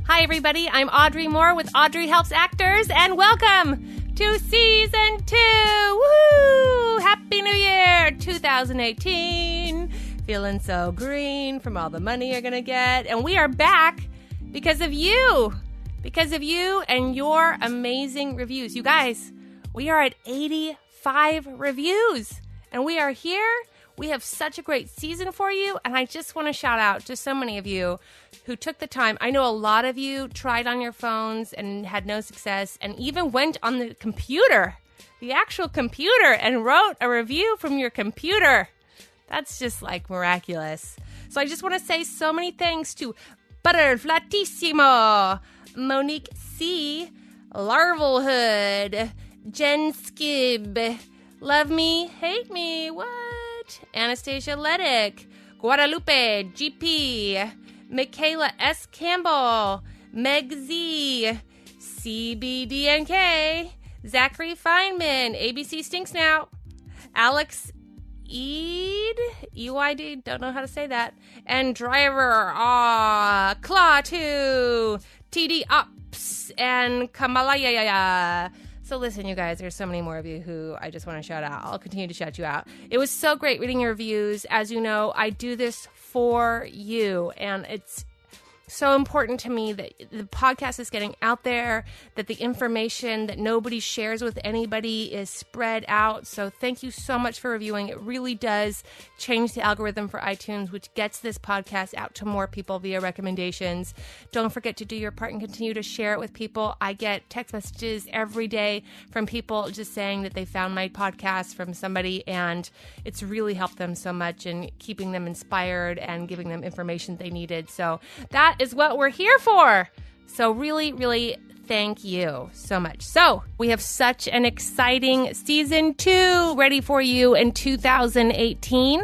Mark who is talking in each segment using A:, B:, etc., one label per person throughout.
A: Hi, everybody. I'm Audrey Moore with Audrey Helps Actors, and welcome to Season 2. Woo! Happy New Year 2018. Feeling so green from all the money you're going to get. And we are back because of you. Because of you and your amazing reviews. You guys, we are at 85 reviews, and we are here. We have such a great season for you, and I just want to shout out to so many of you who took the time. I know a lot of you tried on your phones and had no success, and even went on the computer, the actual computer, and wrote a review from your computer. That's just like miraculous. So I just want to say so many thanks to Butterflatissimo, Monique C., Larvalhood, Jen Skib, Love Me, Hate Me, what? Anastasia Ledick, Guadalupe GP, Michaela S. Campbell, Meg Z, CBDNK, Zachary Feynman, ABC Stinks Now, Alex EYD, don't know how to say that, and Driver, Claw 2, TD Ops, and Kamalaya. So listen, you guys, there's so many more of you who I just want to shout out. I'll continue to shout you out. It was so great reading your reviews. As you know, I do this for you, and it's so important to me that the podcast is getting out there, that the information that nobody shares with anybody is spread out. So thank you so much for reviewing. It really does change the algorithm for iTunes, which gets this podcast out to more people via recommendations. Don't forget to do your part and continue to share it with people. I get text messages every day from people just saying that they found my podcast from somebody, and it's really helped them so much in keeping them inspired and giving them information they needed. So that is what we're here for. So really, really thank you so much. So we have such an exciting season 2 ready for you in 2018.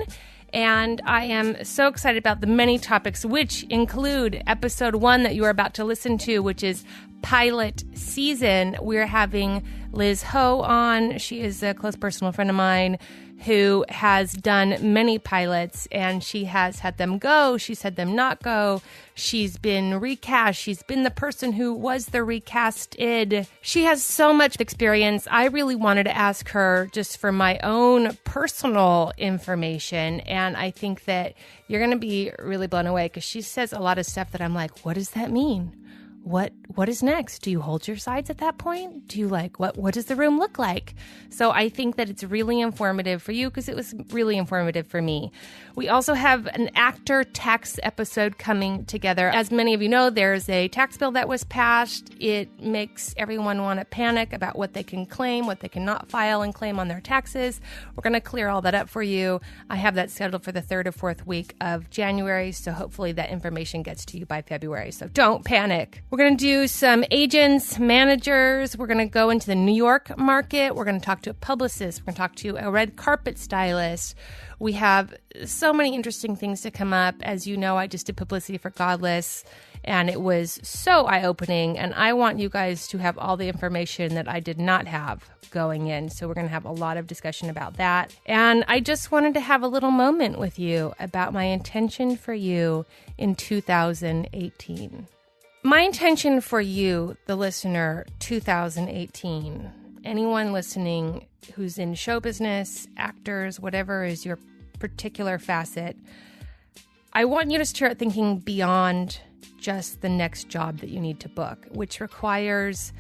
A: And I am so excited about the many topics, which include episode 1 that you are about to listen to, which is pilot season. We're having Liz Ho on. She is a close personal friend of mine who has done many pilots, and she has had them go. She's had them not go. She's been recast. She's been the person who was the recasted. She has so much experience. I really wanted to ask her just for my own personal information, and I think that you're going to be really blown away because she says a lot of stuff that I'm like, what does that mean? What is next? Do you hold your sides at that point? Do you what does the room look like? So I think that it's really informative for you because it was really informative for me. We also have an actor tax episode coming together. As many of you know, there's a tax bill that was passed. It makes everyone want to panic about what they can claim, what they cannot file and claim on their taxes. We're going to clear all that up for you. I have that scheduled for the 3rd or 4th week of January, so hopefully that information gets to you by February. So don't panic. We're going to do some agents, managers. We're going to go into the New York market. We're going to talk to a publicist. We're going to talk to a red carpet stylist. We have so many interesting things to come up. As you know, I just did publicity for Godless, and it was so eye-opening. And I want you guys to have all the information that I did not have going in. So we're going to have a lot of discussion about that. And I just wanted to have a little moment with you about my intention for you in 2018. My intention for you, the listener, 2018, anyone listening who's in show business, actors, whatever is your particular facet, I want you to start thinking beyond just the next job that you need to book, which requires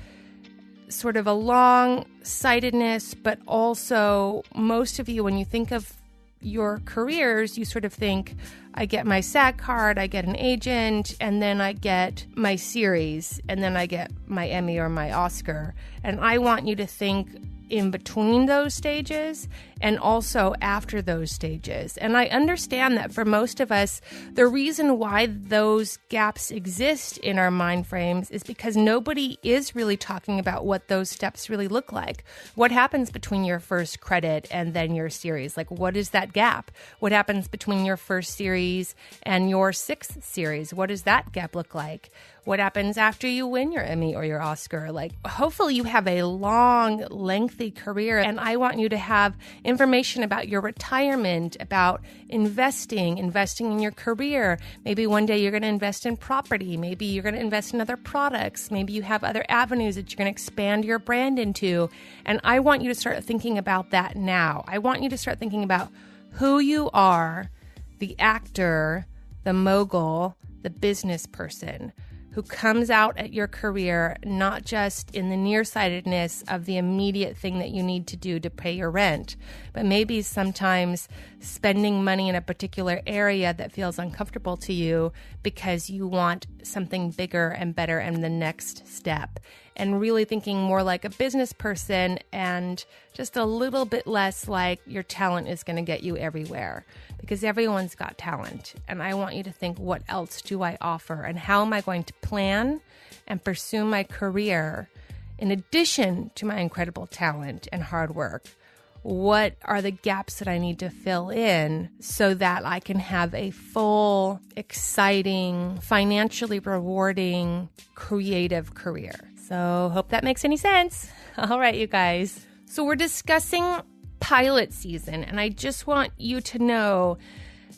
A: sort of a long-sightedness, but also most of you, when you think of your careers, you sort of think, I get my SAG card, I get an agent, and then I get my series, and then I get my Emmy or my Oscar. And I want you to think in between those stages and also after those stages. And I understand that for most of us, the reason why those gaps exist in our mind frames is because nobody is really talking about what those steps really look like. What happens between your first credit and then your series? Like, what is that gap? What happens between your first series and your 6th series? What does that gap look like? What happens after you win your Emmy or your Oscar? Like, hopefully you have a long, lengthy healthy career. And I want you to have information about your retirement, about investing in your career. Maybe one day you're going to invest in property. Maybe you're going to invest in other products. Maybe you have other avenues that you're going to expand your brand into. And I want you to start thinking about that now. I want you to start thinking about who you are, the actor, the mogul, the business person who comes out at your career not just in the nearsightedness of the immediate thing that you need to do to pay your rent, but maybe sometimes spending money in a particular area that feels uncomfortable to you because you want something bigger and better and the next step. And really thinking more like a business person and just a little bit less like your talent is going to get you everywhere, because everyone's got talent. And I want you to think, what else do I offer? And how am I going to plan and pursue my career in addition to my incredible talent and hard work? What are the gaps that I need to fill in so that I can have a full, exciting, financially rewarding, creative career? So hope that makes any sense. All right, you guys. So we're discussing pilot season, and I just want you to know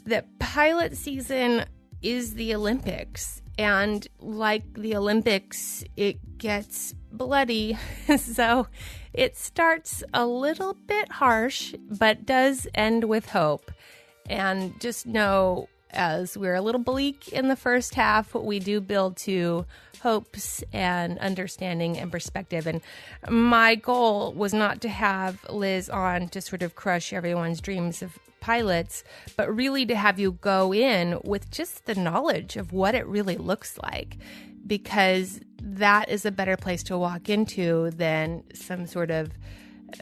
A: that pilot season is the Olympics. And like the Olympics, it gets bloody. So it starts a little bit harsh, but does end with hope. And just know, as we're a little bleak in the first half, we do build to hopes and understanding and perspective. And my goal was not to have Liz on to sort of crush everyone's dreams of pilots, but really to have you go in with just the knowledge of what it really looks like, because that is a better place to walk into than some sort of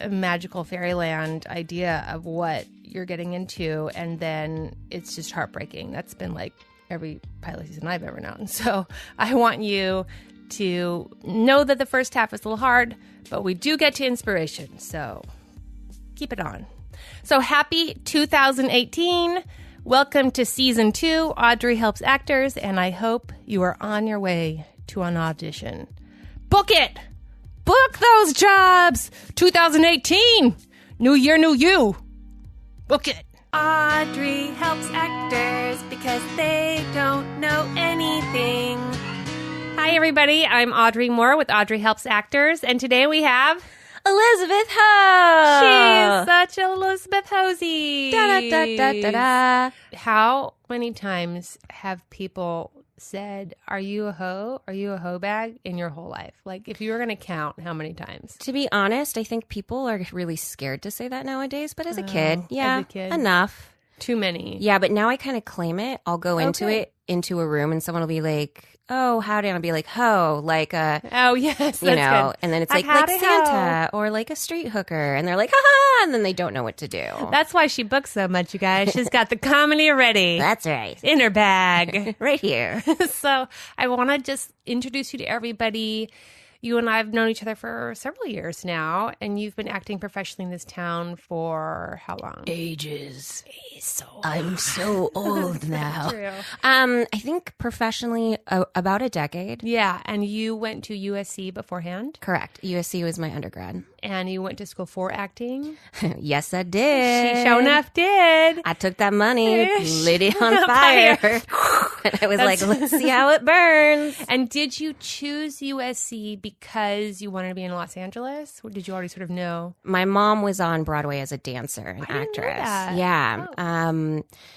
A: magical fairyland idea of what you're getting into, and then it's just heartbreaking. That's been like every pilot season I've ever known. So I want you to know that the first half is a little hard, but we do get to inspiration. So keep it on. So happy 2018. Welcome to season 2, Audrey Helps Actors, and I hope you are on your way to an audition. Book it! Book those jobs! 2018! New year, new you! Book it! Audrey helps actors because they don't know anything. Hi, everybody. I'm Audrey Moore with Audrey Helps Actors, and today we have
B: Elizabeth Ho!
A: She's such a Elizabeth Hosey.
B: Da-da-da-da-da-da.
A: How many times have people said, are you a hoe? Are you a hoe bag in your whole life? Like, if you were going to count, how many times?
B: To be honest, I think people are really scared to say that nowadays, but as a kid, yeah, enough.
A: Too many.
B: Yeah, but now I kind of claim it. I'll go into a room, and someone will be like, oh, howdy, and I'll be like, ho, like a,
A: oh, yes,
B: you know,
A: good.
B: and then it's like Santa or like a street hooker, and they're like, ha-ha, and then they don't know what to do.
A: That's why she books so much, you guys. She's got the comedy ready.
B: That's right.
A: In her bag.
B: Right here.
A: So I want to just introduce you to everybody. You and I have known each other for several years now, and you've been acting professionally in this town for how long?
B: Ages.
A: So
B: I'm so old now.
A: True.
B: I think professionally about a decade.
A: Yeah, and you went to USC beforehand?
B: Correct. USC was my undergrad.
A: And you went to school for acting?
B: Yes, I did.
A: She sure enough did.
B: I took that money, lit it on fire. And I was like, let's see how it burns.
A: And did you choose USC because you wanted to be in Los Angeles? Or did you already sort of know?
B: My mom was on Broadway as a dancer and actress. Yeah.
A: Oh.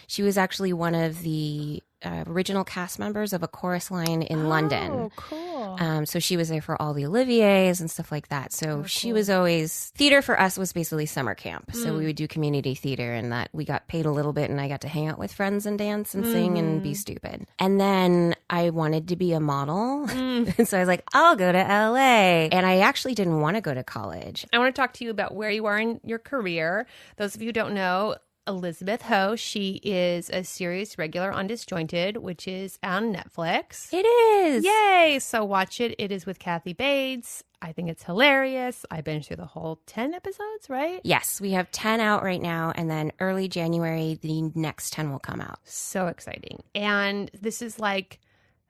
B: She was actually one of the original cast members of a chorus line in London.
A: Oh, cool.
B: So she was there for all the Olivier's and stuff like that. So she was always, theater for us was basically summer camp. So we would do community theater, and that we got paid a little bit, and I got to hang out with friends and dance and sing and be stupid. And then I wanted to be a model. And so I was like, I'll go to LA. And I actually didn't want to go to college.
A: I want to talk to you about where you are in your career. Those of you who don't know, Elizabeth Ho, she is a series regular on Disjointed, which is on Netflix.
B: It is.
A: Yay! So watch it. It is with Kathy Bates. I think it's hilarious. I binged through the whole 10 episodes, right?
B: Yes, we have 10 out right now, and then early January, the next 10 will come out.
A: So exciting. And this is like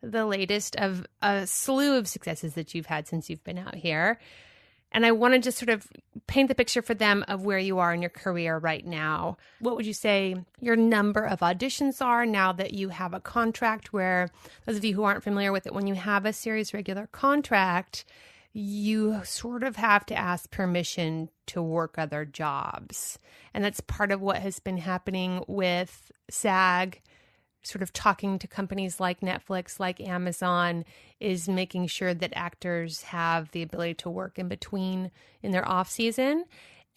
A: the latest of a slew of successes that you've had since you've been out here. And I want to just sort of paint the picture for them of where you are in your career right now. What would you say your number of auditions are now that you have a contract where, those of you who aren't familiar with it, when you have a series regular contract, you sort of have to ask permission to work other jobs. And that's part of what has been happening with SAG, sort of talking to companies like Netflix, like Amazon, is making sure that actors have the ability to work in between in their off season.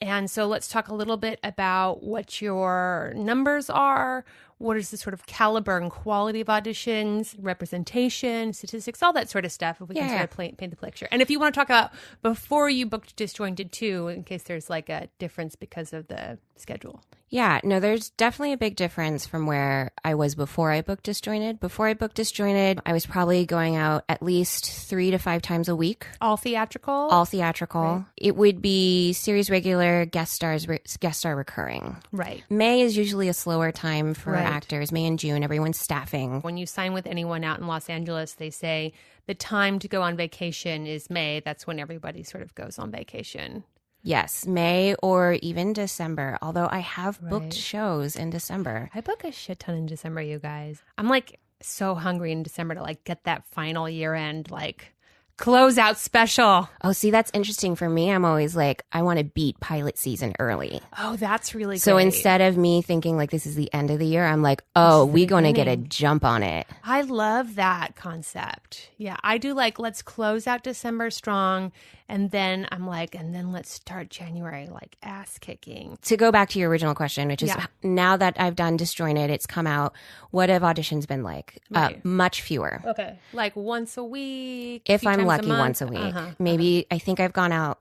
A: And so let's talk a little bit about what your numbers are. What is the sort of caliber and quality of auditions, representation, statistics, all that sort of stuff, if we can sort of paint the picture. And if you want to talk about before you booked Disjointed too, in case there's like a difference because of the schedule.
B: Yeah, no, there's definitely a big difference from where I was before I booked Disjointed. Before I booked Disjointed, I was probably going out at least 3 to 5 times a week.
A: All theatrical?
B: All theatrical. Right. It would be series regular, guest star recurring.
A: Right.
B: May is usually a slower time for actors. May and June, everyone's staffing.
A: When you sign with anyone out in Los Angeles, they say the time to go on vacation is May. That's when everybody sort of goes on vacation.
B: Yes, May or even December, although I have booked shows in December.
A: I book a shit ton in December, you guys. I'm like so hungry in December to like get that final year end like closeout special.
B: Oh, see, that's interesting for me. I'm always like, I want to beat pilot season early.
A: Oh, that's really great.
B: So instead of me thinking like this is the end of the year, I'm like, oh, we're going to get a jump on it.
A: I love that concept. Yeah, I do like, let's close out December strong. And then I'm like, and then let's start January like ass kicking.
B: To go back to your original question, which is now that I've done Disjointed, it's come out. What have auditions been like? Much fewer.
A: Okay. Like once a week.
B: If I'm lucky, once a week. Maybe I think I've gone out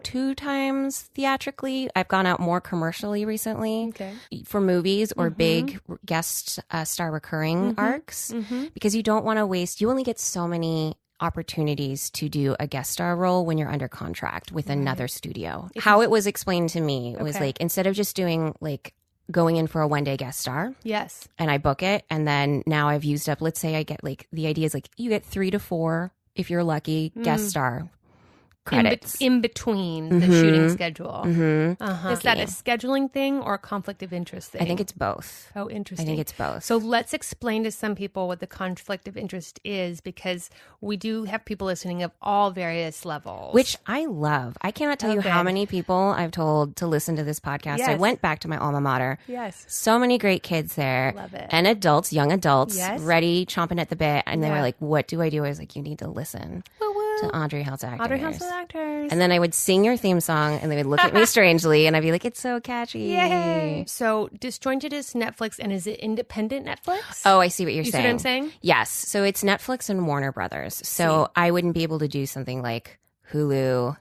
B: 2 times theatrically. I've gone out more commercially recently for movies or big guest star recurring arcs because you don't want to waste. You only get so many opportunities to do a guest star role when you're under contract with another studio. How it was explained to me was like, instead of just doing like going in for a one-day guest star.
A: Yes. And
B: I book it. And then now I've used up, let's say I get like, the idea is like you get 3 to 4, if you're lucky, guest star credits.
A: In between the shooting schedule. Is that a scheduling thing or a conflict of interest thing?
B: I think it's both.
A: Oh, interesting.
B: I think it's both.
A: So let's explain to some people what the conflict of interest is, because we do have people listening of all various levels.
B: Which I love. I cannot tell you how many people I've told to listen to this podcast.
A: Yes.
B: I went back to my alma mater.
A: Yes.
B: So many great kids there.
A: Love it.
B: And adults, young adults,
A: yes.
B: ready, chomping at the bit. And they were like, what do? I was like, you need to listen to Audrey House Actors.
A: Audrey House Actors.
B: And then I would sing your theme song and they would look at me strangely and I'd be like, it's so catchy.
A: Yay. So Disjointed is Netflix, and is it independent Netflix?
B: Oh, I see what you're saying.
A: You see what I'm saying?
B: Yes. So it's Netflix and Warner Brothers. So I wouldn't be able to do something like Hulu.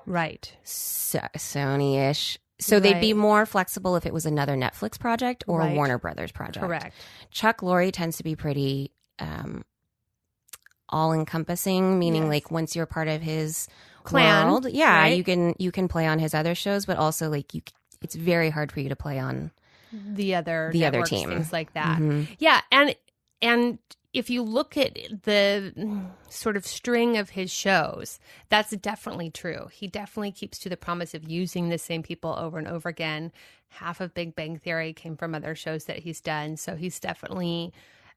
A: Right.
B: Sony-ish. So they'd be more flexible if it was another Netflix project or a Warner Brothers project.
A: Correct.
B: Chuck Lorre tends to be pretty all-encompassing, meaning like once you're part of his
A: clan,
B: world, you can play on his other shows, but also like it's very hard for you to play on
A: the other
B: team,
A: things like that. Yeah, and if you look at the sort of string of his shows, that's definitely true. He definitely keeps to the promise of using the same people over and over again. Half of Big Bang Theory came from other shows that he's done, so he's definitely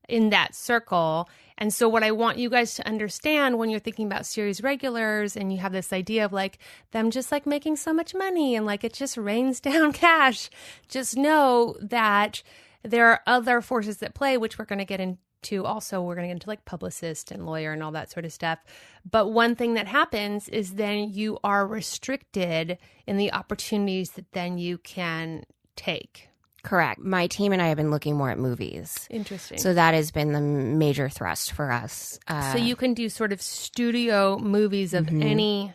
A: in that circle. And so what I want you guys to understand when you're thinking about series regulars and you have this idea of like them just like making so much money and like it just rains down cash, just know that there are other forces at play, which we're going to get into also. We're going to get into like publicist and lawyer and all that sort of stuff. But one thing that happens is then you are restricted in the opportunities that then you can take.
B: Correct. My team and I have been looking more at movies.
A: Interesting.
B: So that has been the major thrust for us.
A: So you can do sort of studio movies of any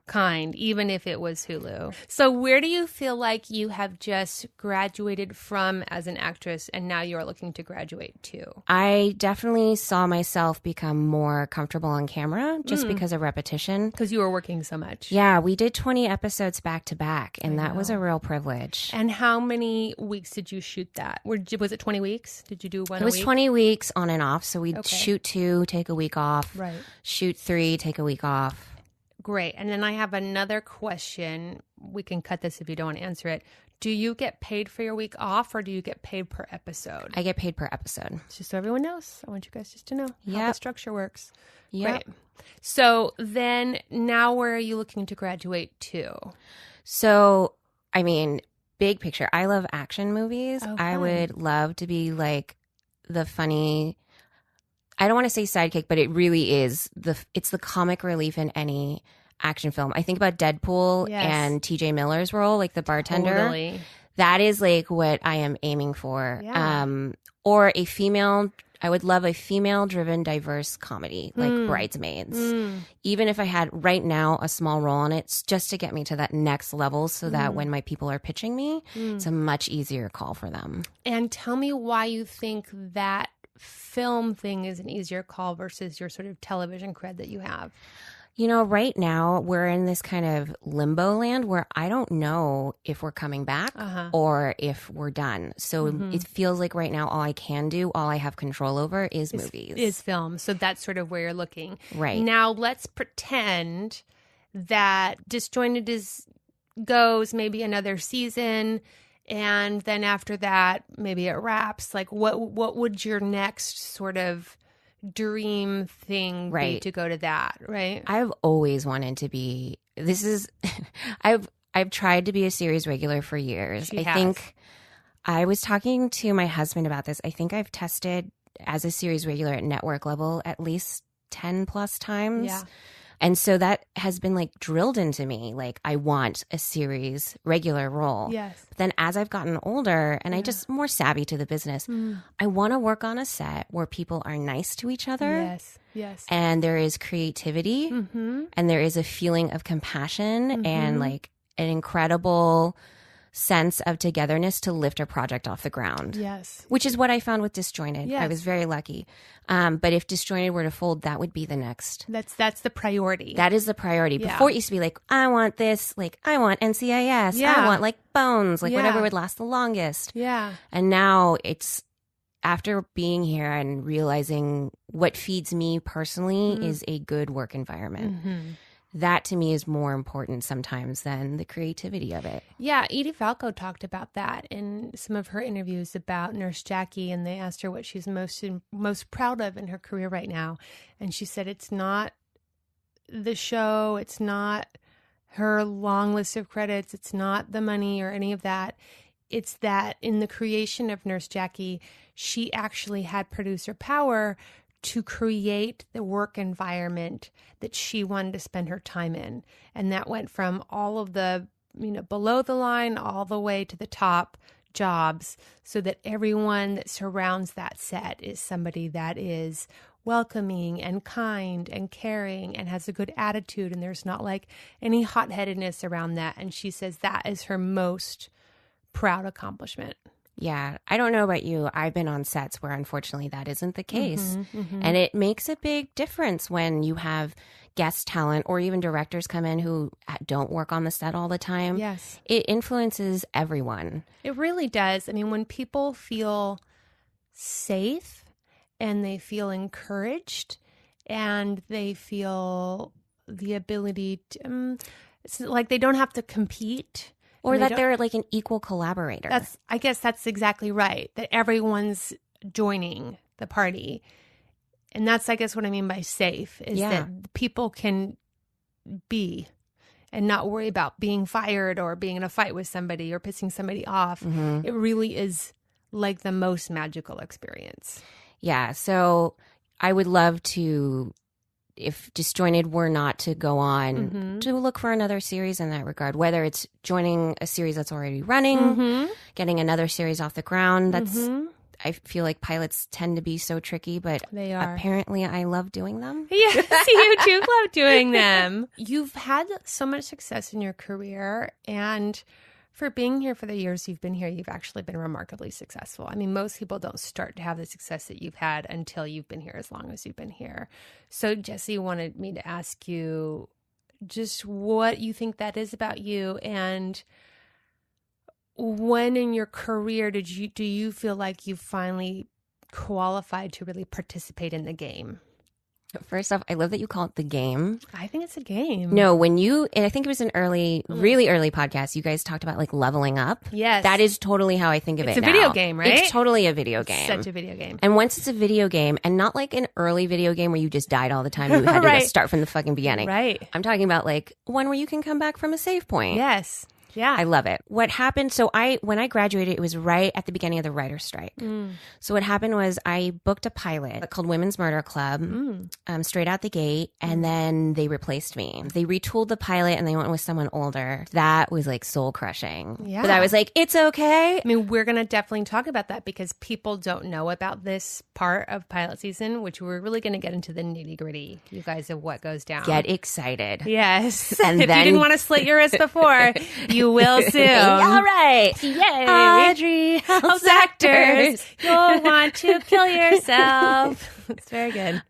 A: kind, even if it was Hulu. So where do you feel like you have just graduated from as an actress and now you're looking to graduate to?
B: I definitely saw myself become more comfortable on camera just because of repetition.
A: Because you were working so much.
B: Yeah, we did 20 episodes back to back, and that was a real privilege.
A: And how many weeks did you shoot that? Was it 20 weeks? Did you do one a week?
B: It was 20 weeks on and off. So we'd shoot 2, take a week off.
A: Right.
B: Shoot 3, take a week off.
A: Great. And then I have another question. We can cut this if you don't want to answer it. Do you get paid for your week off or do you get paid per episode?
B: I get paid per episode.
A: Just so everyone knows. I want you guys just to know how the structure works.
B: Yeah.
A: Great. So then now where are you looking to graduate to?
B: So, I mean, big picture. I love action movies.
A: Oh,
B: I
A: fun.
B: would love to be like the funny, I don't want to say sidekick, but it really is it's the comic relief in any action film. I think about Deadpool and TJ Miller's role, like the bartender.
A: Totally.
B: That is like what I am aiming for.
A: Yeah.
B: Or a female, I would love a female-driven, diverse comedy, like Bridesmaids. Even if I had right now a small role on it, just to get me to that next level so that when my people are pitching me, it's a much easier call for them.
A: And tell me why you think that film thing is an easier call versus your sort of television cred that you have.
B: You know, right now we're in this kind of limbo land where I don't know if we're coming back or if we're done. So it feels like right now all I can do, all I have control over is movies.
A: Is film. So that's sort of where you're looking.
B: Right.
A: Now let's pretend that Disjointed goes maybe another season, and then after that maybe it wraps. Like what would your next sort of dream thing be to go to that, right?
B: I've always wanted to be, I've tried to be a series regular for years. I think I was talking to my husband about this. I think I've tested as a series regular at network level at least 10 plus times.
A: Yeah.
B: And so that has been like drilled into me. Like I want a series regular role.
A: Yes.
B: But then as I've gotten older and I just more savvy to the business, I want to work on a set where people are nice to each other.
A: Yes. Yes.
B: And there is creativity and there is a feeling of compassion and like an incredible sense of togetherness to lift a project off the ground.
A: Yes.
B: Which is what I found with Disjointed.
A: Yes.
B: I was very lucky. But if Disjointed were to fold, that would be the next.
A: That's the priority.
B: That is the priority.
A: Yeah.
B: Before it used to be like, I want this, like I want NCIS.
A: Yeah.
B: I want like Bones, like whatever would last the longest.
A: Yeah.
B: And now it's after being here and realizing what feeds me personally is a good work environment. That to me is more important sometimes than the creativity of it.
A: Yeah, Edie Falco talked about that in some of her interviews about Nurse Jackie, and they asked her what she's most proud of in her career right now. And she said it's not the show, it's not her long list of credits, it's not the money or any of that. It's that in the creation of Nurse Jackie, she actually had producer power to create the work environment that she wanted to spend her time in. And that went from all of the, below the line all the way to the top jobs, so that everyone that surrounds that set is somebody that is welcoming and kind and caring and has a good attitude. And there's not like any hot-headedness around that. And she says that is her most proud accomplishment.
B: Yeah, I don't know about you. I've been on sets where unfortunately that isn't the case. And it makes a big difference when you have guest talent or even directors come in who don't work on the set all the time.
A: Yes.
B: It influences everyone.
A: It really does. I mean, when people feel safe and they feel encouraged and they feel the ability to, it's like they don't have to compete.
B: Or that they're like an equal collaborator.
A: I guess that's exactly right. That everyone's joining the party. And that's, I guess, what I mean by safe is that people can be and not worry about being fired or being in a fight with somebody or pissing somebody off. It really is like the most magical experience.
B: Yeah. So I would love to, if Disjointed were not to go on, to look for another series in that regard, whether it's joining a series that's already running, getting another series off the ground. That's I feel like pilots tend to be so tricky, but
A: they are.
B: Apparently I love doing them.
A: Yes, you do love doing them. You've had so much success in your career, and for being here for the years you've been here, you've actually been remarkably successful. I mean, most people don't start to have the success that you've had until you've been here as long as you've been here. So Jesse wanted me to ask you just what you think that is about you, and when in your career do you feel like you finally qualified to really participate in the game?
B: First off, I love that you call it the game.
A: I think it's a game.
B: No, and I think it was an really early podcast, you guys talked about like leveling up.
A: Yes.
B: That is totally how I think of it now.
A: It's a video game, right?
B: It's totally a video game.
A: Such a video game.
B: And once it's a video game, and not like an early video game where you just died all the time, you had to just start from the fucking beginning.
A: Right.
B: I'm talking about like one where you can come back from a save point.
A: Yes. Yeah.
B: I love it. What happened, so when I graduated, it was right at the beginning of the writer's strike. So what happened was I booked a pilot called Women's Murder Club straight out the gate, and then they replaced me. They retooled the pilot and they went with someone older. That was like soul crushing.
A: Yeah.
B: But I was like, it's okay.
A: I mean, we're going to definitely talk about that because people don't know about this part of pilot season, which we're really going to get into the nitty gritty, you guys, of what goes down.
B: Get excited.
A: Yes.
B: And
A: if
B: then
A: you didn't want to slit your wrist before, you will soon.
B: All right.
A: Yay.
B: Audrey
A: House actors. You'll want to kill yourself. It's very good.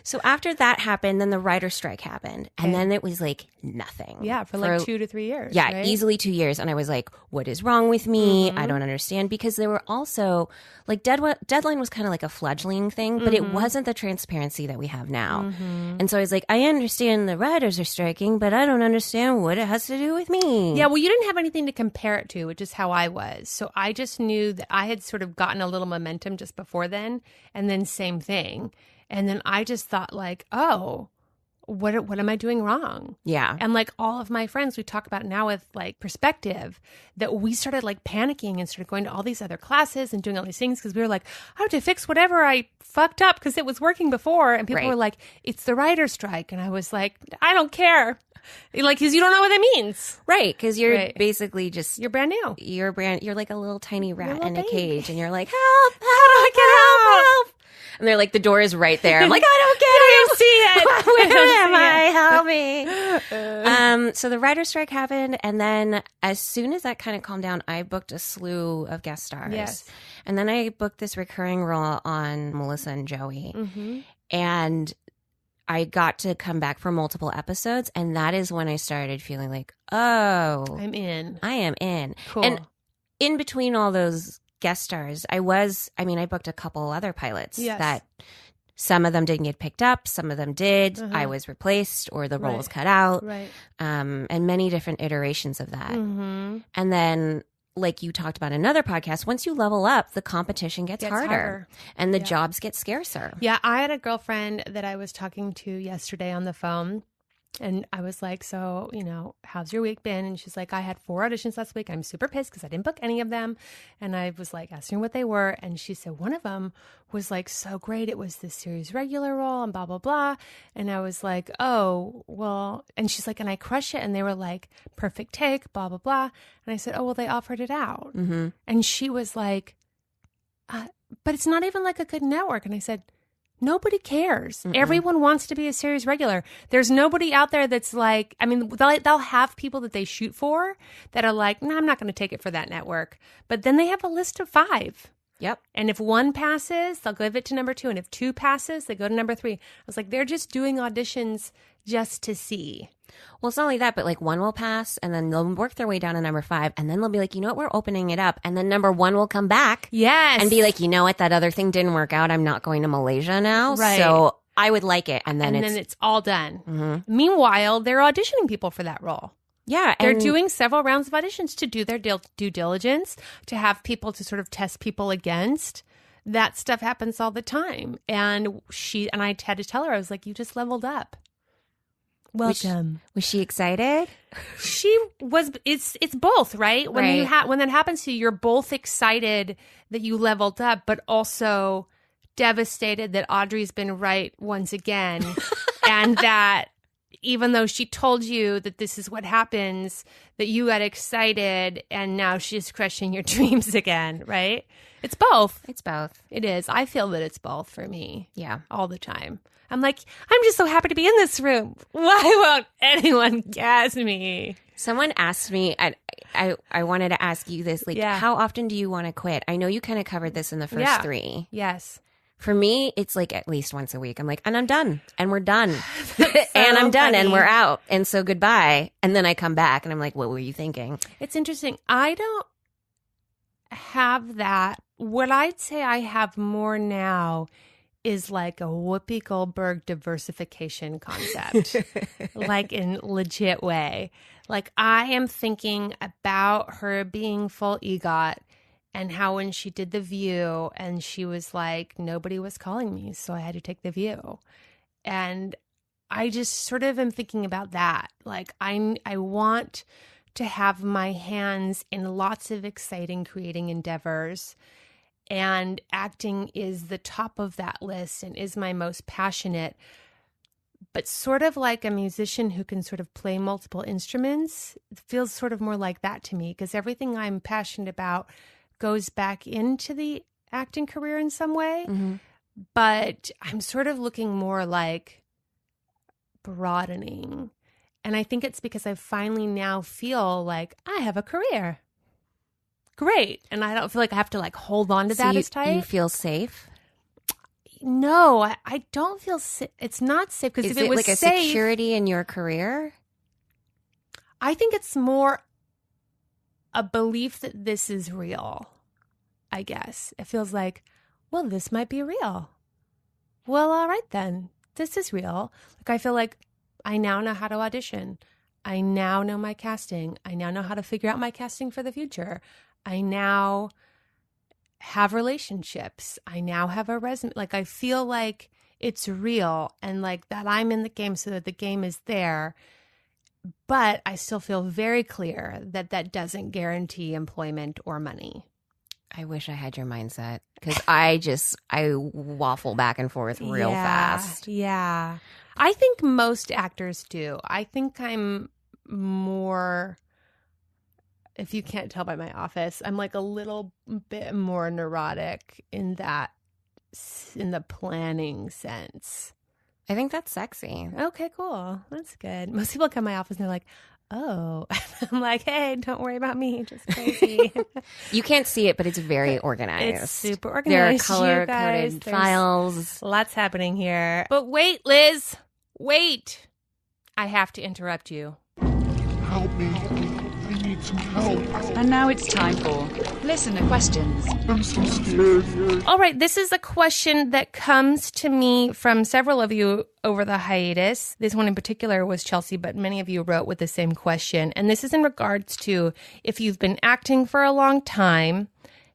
B: So after that happened, then the writer's strike happened. And then it was like nothing.
A: Yeah, for like 2 to 3 years.
B: Yeah,
A: right?
B: easily 2 years. And I was like, what is wrong with me? I don't understand. Because there were also, like, Deadline was kind of like a fledgling thing, but it wasn't the transparency that we have now. And so I was like, I understand the writers are striking, but I don't understand what it has to do with me.
A: Yeah, well, you didn't have anything to compare it to, which is how I was. So I just knew that I had sort of gotten a little momentum just before then, and then same thing. And then I just thought like, oh, what am I doing wrong?
B: Yeah.
A: And like all of my friends, we talk about it now with like perspective, that we started like panicking and started going to all these other classes and doing all these things because we were like, I have to fix whatever I fucked up because it was working before. And people were like, it's the writer's strike. And I was like, I don't care. Like, because you don't know what that means.
B: Right. Because you're basically just...
A: You're brand new.
B: You're like a little tiny rat
A: little
B: in a
A: baby.
B: cage. And you're like, help, how do I get help? And they're like, the door is right there. I'm like, I don't get it. Where am I? Help me. So the writer's strike happened. And then as soon as that kind of calmed down, I booked a slew of guest stars.
A: Yes.
B: And then I booked this recurring role on Melissa and Joey. And I got to come back for multiple episodes. And that is when I started feeling like, oh,
A: I'm in.
B: I am in.
A: Cool.
B: And in between all those guest stars, I booked a couple other pilots that some of them didn't get picked up, some of them did. I was replaced or the role was cut out. And many different iterations of that. And then, like you talked about in another podcast, once you level up, the competition gets harder and the jobs get scarcer.
A: Yeah, I had a girlfriend that I was talking to yesterday on the phone. And I was like, so, how's your week been? And she's like, I had 4 auditions last week. I'm super pissed because I didn't book any of them. And I was like, asking her what they were. And she said, one of them was like, so great. It was this series regular role and blah, blah, blah. And I was like, oh, well, and she's like, and I crush it. And they were like, perfect take, blah, blah, blah. And I said, oh, well, they offered it out. And she was like, but it's not even like a good network. And I said, nobody cares. Everyone wants to be a series regular. There's nobody out there that's like, I mean, they'll have people that they shoot for that are like, no, I'm not going to take it for that network. But then they have a list of 5.
B: Yep.
A: And if 1 passes, they'll give it to number 2. And if 2 passes, they go to number 3. I was like, they're just doing auditions just to see.
B: Well, it's not only that, but like 1 will pass and then they'll work their way down to number 5 and then they'll be like, you know what, we're opening it up. And then number 1 will come back.
A: Yes.
B: And be like, you know what, that other thing didn't work out. I'm not going to Malaysia now.
A: Right.
B: So I would like it. And then
A: it's all done. Meanwhile, they're auditioning people for that role.
B: Yeah.
A: They're doing several rounds of auditions to do their due diligence, to have people to sort of test people against. That stuff happens all the time. And I had to tell her, I was like, you just leveled up. Welcome.
B: Was she excited?
A: She was. It's both, right? When when that happens to you, you're both excited that you leveled up, but also devastated that Audrey's been right once again, and that even though she told you that this is what happens, that you got excited, and now she's crushing your dreams again, right? It's both.
B: It's both.
A: It is. I feel that it's both for me.
B: Yeah,
A: all the time. I'm like, I'm just so happy to be in this room. Why won't anyone cast me?
B: Someone asked me, I wanted to ask you this, like, how often do you want to quit? I know you kind of covered this in the first 3.
A: Yes.
B: For me, it's like at least once a week. I'm like, and I'm done, and we're done, and I'm done, and we're out, and so goodbye. And then I come back, and I'm like, what were you thinking?
A: It's interesting. I don't have that. What I'd say I have more now is like a Whoopi Goldberg diversification concept, like in legit way. Like I am thinking about her being full EGOT and how when she did The View and she was like, nobody was calling me, so I had to take The View. And I just sort of am thinking about that. Like I want to have my hands in lots of exciting creating endeavors. And acting is the top of that list and is my most passionate. But sort of like a musician who can sort of play multiple instruments, it feels sort of more like that to me because everything I'm passionate about goes back into the acting career in some way.
B: Mm-hmm.
A: But I'm sort of looking more like broadening. And I think it's because I finally now feel like I have a career. Great. And I don't feel like I have to like hold on to that as tight.
B: You feel safe?
A: No, I don't feel safe. It's not safe because if it was
B: like a
A: safe,
B: security in your career?
A: I think it's more a belief that this is real, I guess. It feels like, well, this might be real. Well, all right then. This is real. Like I feel like I now know how to audition. I now know my casting. I now know how to figure out my casting for the future. I now have relationships. I now have a resume. Like I feel like it's real and like that I'm in the game so that the game is there. But I still feel very clear that that doesn't guarantee employment or money.
B: I wish I had your mindset because I waffle back and forth real fast.
A: Yeah. I think most actors do. I think I'm more, if you can't tell by my office, I'm like a little bit more neurotic in the planning sense.
B: I think that's sexy.
A: Okay, cool. That's good. Most people come to my office and they're like, oh. I'm like, hey, don't worry about me. Just crazy.
B: You can't see it, but it's very organized.
A: It's super organized.
B: There are color-coded files.
A: Lots happening here. But wait, Liz. Wait. I have to interrupt you.
C: Help me. I need some help.
D: And now it's time for listener questions.
C: I'm so scared.
A: All right, this is a question that comes to me from several of you over the hiatus. This one in particular was Chelsea, but many of you wrote with the same question. And this is in regards to if you've been acting for a long time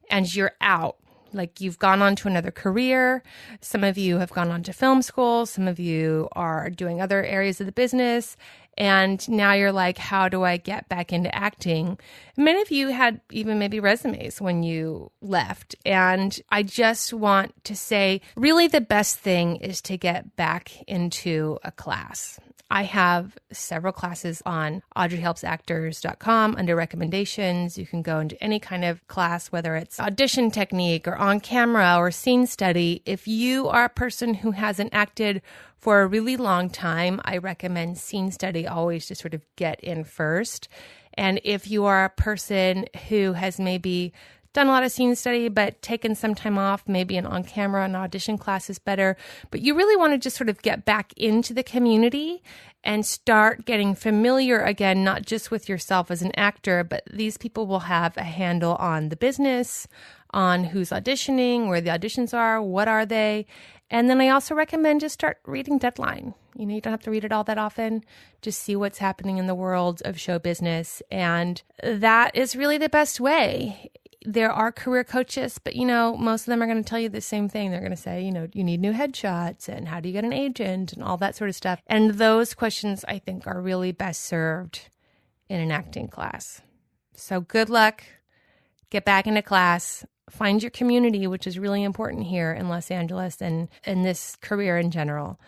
A: and you're out. Like you've gone on to another career. Some of you have gone on to film school. Some of you are doing other areas of the business. And now you're like, how do I get back into acting? Many of you had even maybe resumes when you left. And I just want to say, really the best thing is to get back into a class. I have several classes on audreyhelpsactors.com under recommendations. You can go into any kind of class, whether it's audition technique or on camera or scene study. If you are a person who hasn't acted for a really long time, I recommend scene study always to sort of get in first. And if you are a person who has maybe done a lot of scene study, but taken some time off, maybe an on-camera and audition class is better. But you really want to just sort of get back into the community and start getting familiar again, not just with yourself as an actor, but these people will have a handle on the business, on who's auditioning, where the auditions are, what are they. And then I also recommend just start reading Deadline. You know, you don't have to read it all that often. Just see what's happening in the world of show business. And that is really the best way. There are career coaches, but, you know, most of them are going to tell you the same thing. They're going to say, you know, you need new headshots and how do you get an agent and all that sort of stuff. And those questions, I think, are really best served in an acting class. So good luck. Get back into class. Find your community, which is really important here in Los Angeles and in this career in general.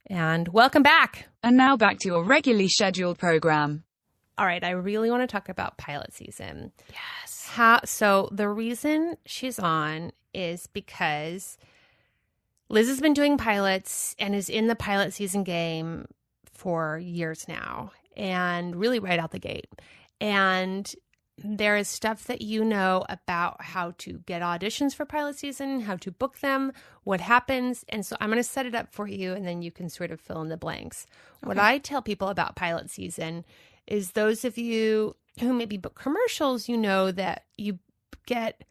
A: And welcome back.
D: And now back to your regularly scheduled program.
A: All right, I really want to talk about pilot season.
B: Yes.
A: So the reason she's on is because Liz has been doing pilots and is in the pilot season game for years now, and really right out the gate. And there is stuff that you know about how to get auditions for pilot season, how to book them, what happens. And so I'm going to set it up for you, and then you can sort of fill in the blanks. Okay. What I tell people about pilot season is those of you who maybe book commercials, you know that you get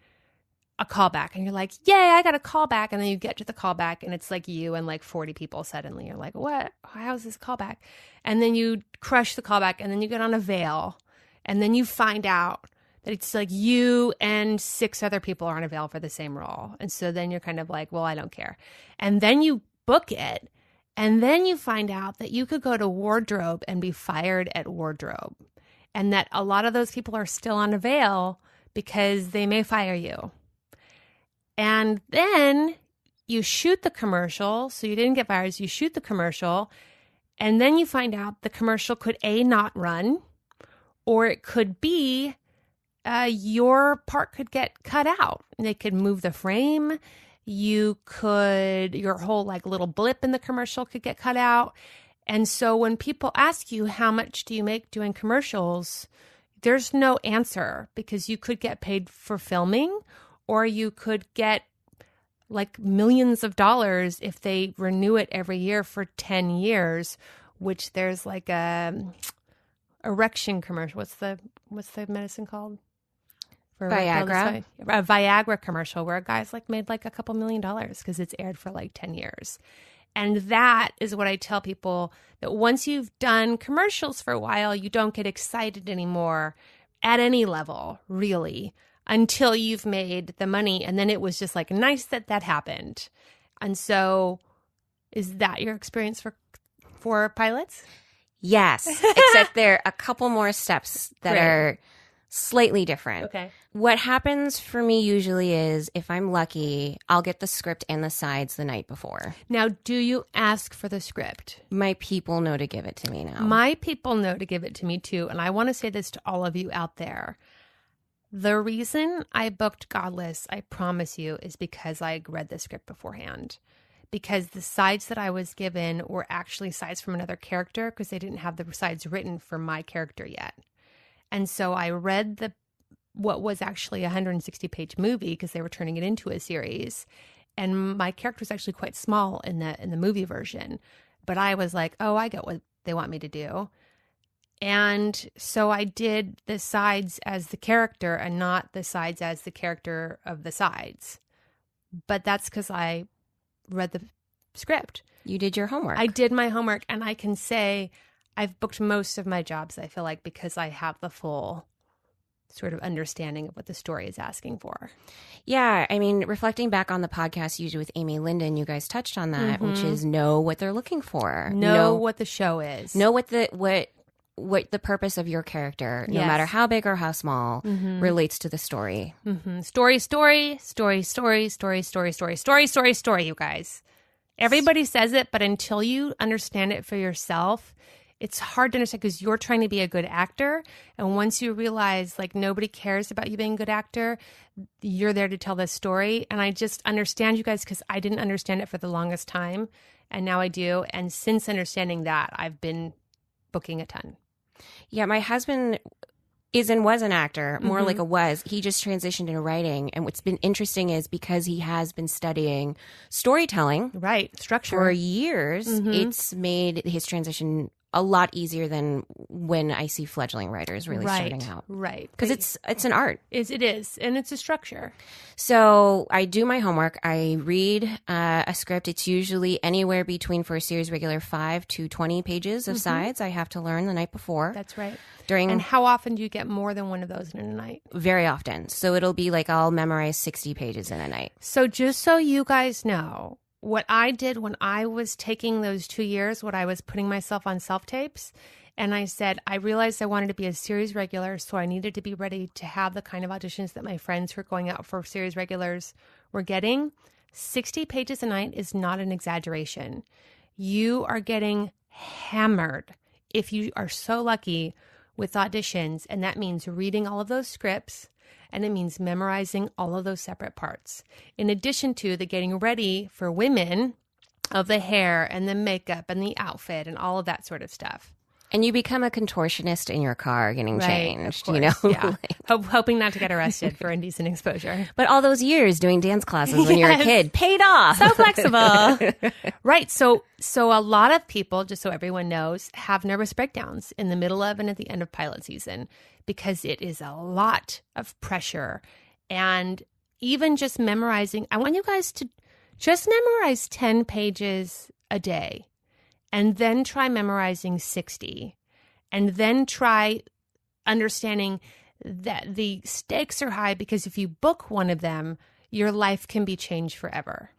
A: a callback and you're like, yay, I got a callback. And then you get to the callback and it's like you and like 40 people suddenly. You're like, what? How's this callback? And then you crush the callback and then you get on a veil and then you find out that it's like you and 6 other people are on a veil for the same role. And so then you're kind of like, well, I don't care. And then you book it. And then you find out that you could go to wardrobe and be fired at wardrobe. And that a lot of those people are still on a veil because they may fire you. And then you shoot the commercial. So you didn't get fired. So you shoot the commercial. And then you find out the commercial could A, not run, or it could be your part could get cut out. They could move the frame. Your whole like little blip in the commercial could get cut out. And so when people ask you, how much do you make doing commercials? There's no answer because you could get paid for filming or you could get like millions of dollars if they renew it every year for 10 years, which there's like a erection commercial. What's the medicine called? For
B: Viagra.
A: A Viagra commercial where a guy's like made like a couple $1 million because it's aired for like 10 years. And that is what I tell people, that once you've done commercials for a while, you don't get excited anymore at any level, really, until you've made the money. And then it was just like nice that happened. And so is that your experience for pilots?
B: Yes, except there are a couple more steps that are slightly different.
A: Okay.
B: What happens for me usually is, if I'm lucky, I'll get the script and the sides the night before.
A: Now, do you ask for the script?
B: My people know to give it to me now.
A: My people know to give it to me too. And I want to say this to all of you out there. The reason I booked Godless, I promise you, is because I read the script beforehand. Because the sides that I was given were actually sides from another character because they didn't have the sides written for my character yet. And so I read what was actually a 160-page movie because they were turning it into a series. And my character was actually quite small in the movie version. But I was like, oh, I get what they want me to do. And so I did the sides as the character and not the sides as the character of the sides. But that's because I read the script.
B: You did your homework.
A: I did my homework, and I can say I've booked most of my jobs, I feel like, because I have the full sort of understanding of what the story is asking for.
B: Yeah. I mean, reflecting back on the podcast you did with Amy Linden, you guys touched on that, which is know what they're looking for.
A: Know what the show is.
B: Know what the purpose of your character, no matter how big or how small, relates to the story.
A: Story, you guys. Everybody says it, but until you understand it for yourself, it's hard to understand because you're trying to be a good actor. And once you realize like nobody cares about you being a good actor, you're there to tell this story. And I just understand you guys because I didn't understand it for the longest time. And now I do. And since understanding that, I've been booking a ton.
B: Yeah, my husband is and was an actor, more like a was. He just transitioned into writing. And what's been interesting is because he has been studying storytelling.
A: Right, structure.
B: For years, it's made his transition a lot easier than when I see fledgling writers really starting out.
A: Right.
B: Because it's an art.
A: It is. And it's a structure.
B: So I do my homework. I read a script. It's usually anywhere between, for a series regular, 5 to 20 pages of sides I have to learn the night before.
A: That's right.
B: And
A: how often do you get more than one of those in a night?
B: Very often. So it'll be like I'll memorize 60 pages in a night.
A: So just so you guys know, what I did when I was taking those 2 years, what I was putting myself on self-tapes, and I said, I realized I wanted to be a series regular, so I needed to be ready to have the kind of auditions that my friends who are going out for series regulars were getting. 60 pages a night is not an exaggeration. You are getting hammered if you are so lucky with auditions, and that means reading all of those scripts, and it means memorizing all of those separate parts. In addition to the getting ready for women of the hair and the makeup and the outfit and all of that sort of stuff.
B: And you become a contortionist in your car getting changed, you know?
A: Yeah. Hoping not to get arrested for indecent exposure.
B: But all those years doing dance classes when you're a kid paid off.
A: So flexible. Right. So a lot of people, just so everyone knows, have nervous breakdowns in the middle of and at the end of pilot season because it is a lot of pressure. And even just memorizing, I want you guys to just memorize 10 pages a day and then try memorizing 60 and then try understanding that the stakes are high because if you book one of them, your life can be changed forever.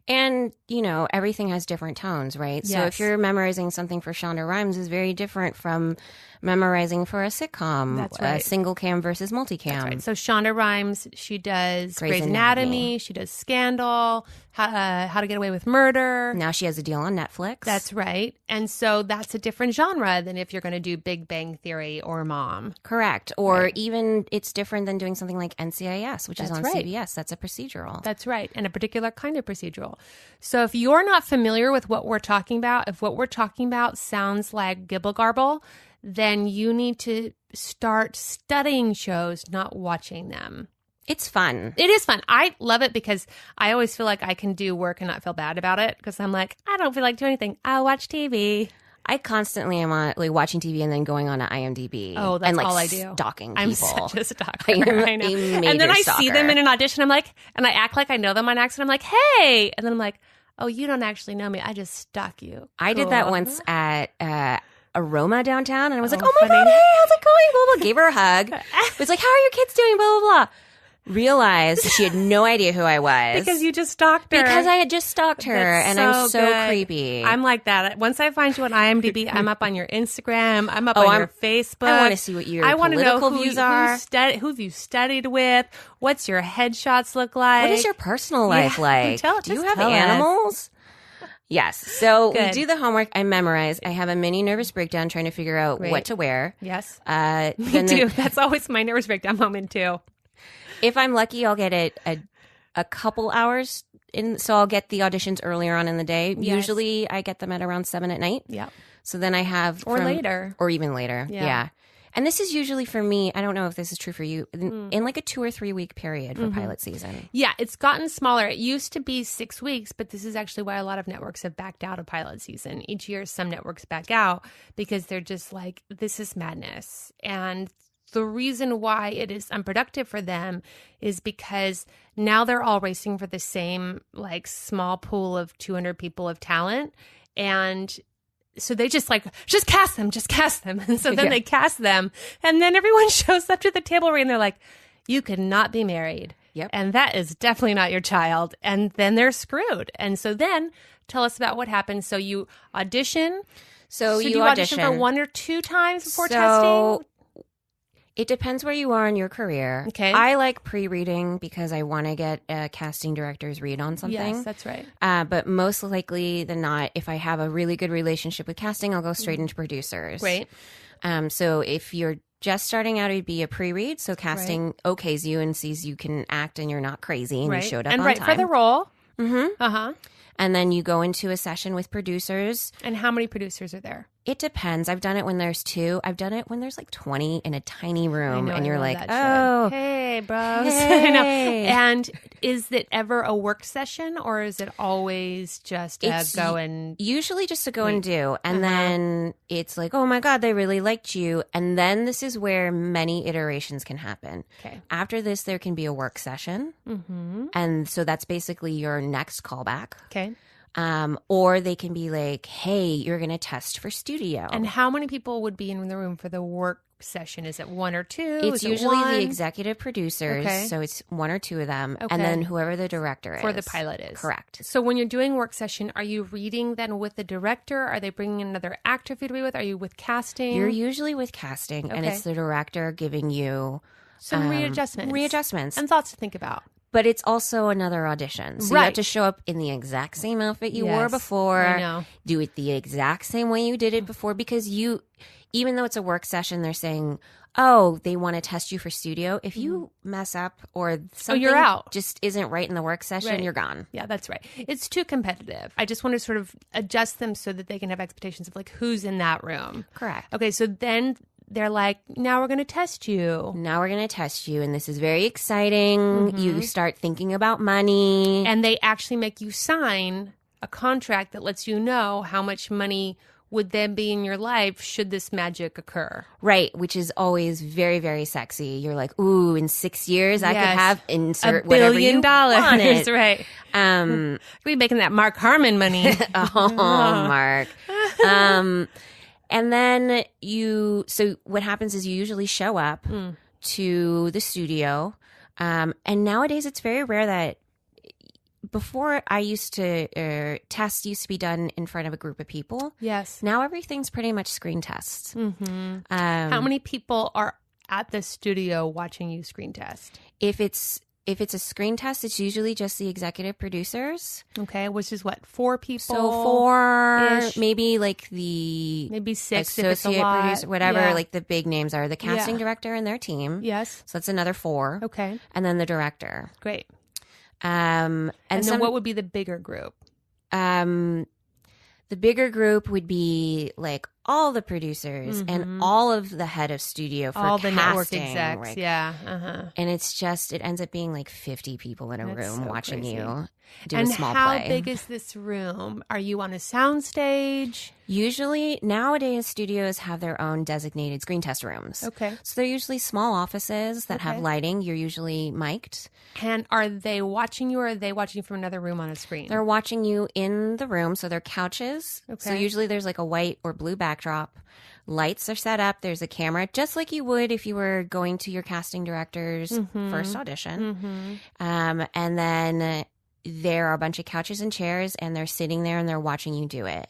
B: And, you know, everything has different tones, right? So
A: Yes.
B: if you're memorizing something for Shonda Rhimes is very different from memorizing for a sitcom.
A: That's right.
B: Single cam versus multicam.
A: That's right. So Shonda Rhimes, she does
B: Grey's
A: Grey's
B: Anatomy.
A: Anatomy. She does Scandal, How to Get Away with Murder.
B: Now she has a deal on Netflix.
A: That's right. And so that's a different genre than if you're going to do Big Bang Theory or Mom.
B: correct. Or even it's different than doing something like NCIS, which is
A: That's
B: on
A: right.
B: CBS. That's a procedural.
A: That's right. And a particular kind of procedural. So if you're not familiar with what we're talking about, if what we're talking about sounds like gibble garble, then you need to start studying shows, not watching them.
B: It's fun.
A: It is fun. I love it because I always feel like I can do work and not feel bad about it because I'm like, I don't feel like doing anything. I'll watch TV.
B: I constantly am on like watching TV and then going on to IMDb.
A: Oh, that's
B: and, like,
A: all I do.
B: Stalking people.
A: I'm such a stalker.
B: I am
A: I know.
B: a
A: And
B: major
A: then I see
B: stalker.
A: them in an audition. I'm like, and I act like I know them on accident. I'm like, hey. And then I'm like, oh, you don't actually know me. I just stalk you.
B: I did that
A: Cool.
B: once at Aroma downtown, and I was like,
A: Oh,
B: "Oh my
A: funny.
B: god, hey, how's it going?" Blah blah. Gave her a hug. It was like, "How are your kids doing?" Blah blah blah. Realized she had no idea who I was
A: Because you just stalked her.
B: because I had just stalked her,
A: That's
B: and I'm so
A: good.
B: creepy.
A: I'm like that. Once I find you on IMDb, I'm up on your Instagram. I'm up
B: Oh,
A: on
B: I'm-
A: your Facebook.
B: I wanna see what your
A: I wanna know
B: political
A: who
B: views
A: you-
B: are.
A: who you studied with. What's your headshots look like?
B: What is your personal life
A: Yeah,
B: like?
A: tell-
B: Do you
A: just
B: have
A: tell us.
B: animals? Yes. So we
A: Good.
B: do the homework. I memorize. I have a mini nervous breakdown trying to figure out
A: Great.
B: what to wear.
A: Yes.
B: Then
A: Me too. That's always my nervous breakdown moment too.
B: If I'm lucky, I'll get it a couple hours in. So I'll get the auditions earlier on in the day.
A: Yes.
B: Usually I get them at around 7 at night.
A: Yeah.
B: So then I have
A: Or later.
B: or even later.
A: Yeah.
B: Yeah. And this is usually for me. I don't know if this is true for you in like a 2 or 3 week period for pilot season.
A: Yeah, it's gotten smaller. It used to be 6 weeks, but this is actually why a lot of networks have backed out of pilot season. Each year, some networks back out because they're just like, this is madness. And the reason why it is unproductive for them is because now they're all racing for the same like small pool of 200 people of talent. And so they just cast them. And so then
B: Yeah.
A: they cast them. And then everyone shows up to the table read and they're like, you could not be married.
B: Yep.
A: And that is definitely not your child. And then they're screwed. And so then tell us about what happens. So you audition.
B: So
A: do
B: you
A: you audition for 1 or 2 times before testing?
B: It depends where you are in your career.
A: Okay.
B: I like pre-reading because I want to get a casting director's read on something.
A: Yes, that's right.
B: But most likely than not, if I have a really good relationship with casting, I'll go straight into producers.
A: Great.
B: So if you're just starting out, it'd be a pre-read. So casting okays you and sees you can act and you're not crazy and
A: Right.
B: you showed up
A: and
B: on
A: right
B: time.
A: for the role.
B: Mm-hmm.
A: Uh-huh.
B: And then you go into a session with producers.
A: And how many producers are there?
B: It depends. I've done it when there's 2. I've done it when there's like 20 in a tiny room,
A: I know,
B: and
A: I
B: you're
A: love
B: like,
A: that shit.
B: "Oh,
A: hey, bros."
B: Hey.
A: I know. And is it ever a work session or is it always just
B: It's
A: go and
B: usually just to go and do."
A: Uh-huh.
B: And then it's like, "Oh my God, they really liked you." And then this is where many iterations can happen.
A: okay?
B: After this, there can be a work session.
A: Mm-hmm.
B: And so that's basically your next callback.
A: Okay.
B: Or they can be like, "Hey, you're going to test for studio."
A: And how many people would be in the room for the work session? Is it 1 or 2?
B: It's
A: Is it
B: usually
A: one?
B: the executive producers.
A: Okay.
B: So it's 1 or 2 of them.
A: Okay.
B: And then whoever the director is.
A: For the pilot is.
B: Correct.
A: So when you're doing work session, are you reading then with the director? Are they bringing another actor for you to be with? Are you with casting?
B: You're usually with casting, and
A: Okay.
B: it's the director giving you
A: Some readjustments.
B: Readjustments.
A: And thoughts to think about.
B: But it's also another audition. So you
A: Right.
B: have to show up in the exact same outfit you wore
A: Yes,
B: before.
A: I know.
B: Do it the exact same way you did it before, because even though it's a work session, they're saying, "Oh, they want to test you for studio." If you mess up or something
A: you're out.
B: just isn't right in the work session,
A: Right.
B: you're gone.
A: Yeah, that's right. It's too competitive. I just want to sort of adjust them so that they can have expectations of like who's in that room.
B: Correct.
A: Okay, so then they're like, now we're going to test you.
B: Now we're going to test you, and this is very exciting. You start thinking about money.
A: And they actually make you sign a contract that lets you know how much money would then be in your life should this magic occur.
B: Right, which is always very, very sexy. You're like, ooh, in 6 years I could
A: Yes.
B: have insert
A: $1
B: whatever
A: billion.
B: you wanted.
A: Right. We'd be making that Mark Harmon money.
B: Oh, Mark. And then so what happens is you usually show up to the studio. And nowadays it's very rare that before I used to, tests used to be done in front of a group of people.
A: Yes.
B: Now everything's pretty much screen tests.
A: Mm-hmm. How many people are at the studio watching you screen test?
B: If it's a screen test, it's usually just the executive producers.
A: Okay, which is what, 4 people?
B: So 4,
A: Ish.
B: maybe like the
A: Maybe 6 if it's a
B: associate
A: lot.
B: producer, whatever,
A: Yeah.
B: like the big names are the casting
A: Yeah.
B: director and their team.
A: Yes.
B: So that's another 4.
A: Okay,
B: And then the director.
A: great.
B: And
A: And
B: some,
A: then what would be the bigger group?
B: the bigger group would be like all the producers and all of the head of studio for
A: All the network
B: casting,
A: execs.
B: like-
A: Yeah. Uh-huh.
B: And it ends up being like 50 people in a
A: That's
B: room
A: so
B: watching
A: crazy.
B: you do
A: And
B: a small
A: how
B: play.
A: big is this room? Are you on a sound stage?
B: Usually, nowadays, studios have their own designated screen test rooms.
A: Okay.
B: So they're usually small offices that have
A: Okay.
B: lighting. You're usually mic'd.
A: And are they watching you or are they watching you from another room on a screen?
B: They're watching you in the room. So they're couches. So
A: Okay.
B: usually there's like a white or blue backdrop. Lights are set up. There's a camera, just like you would if you were going to your casting director's first audition. And then there are a bunch of couches and chairs, and they're sitting there and they're watching you do it.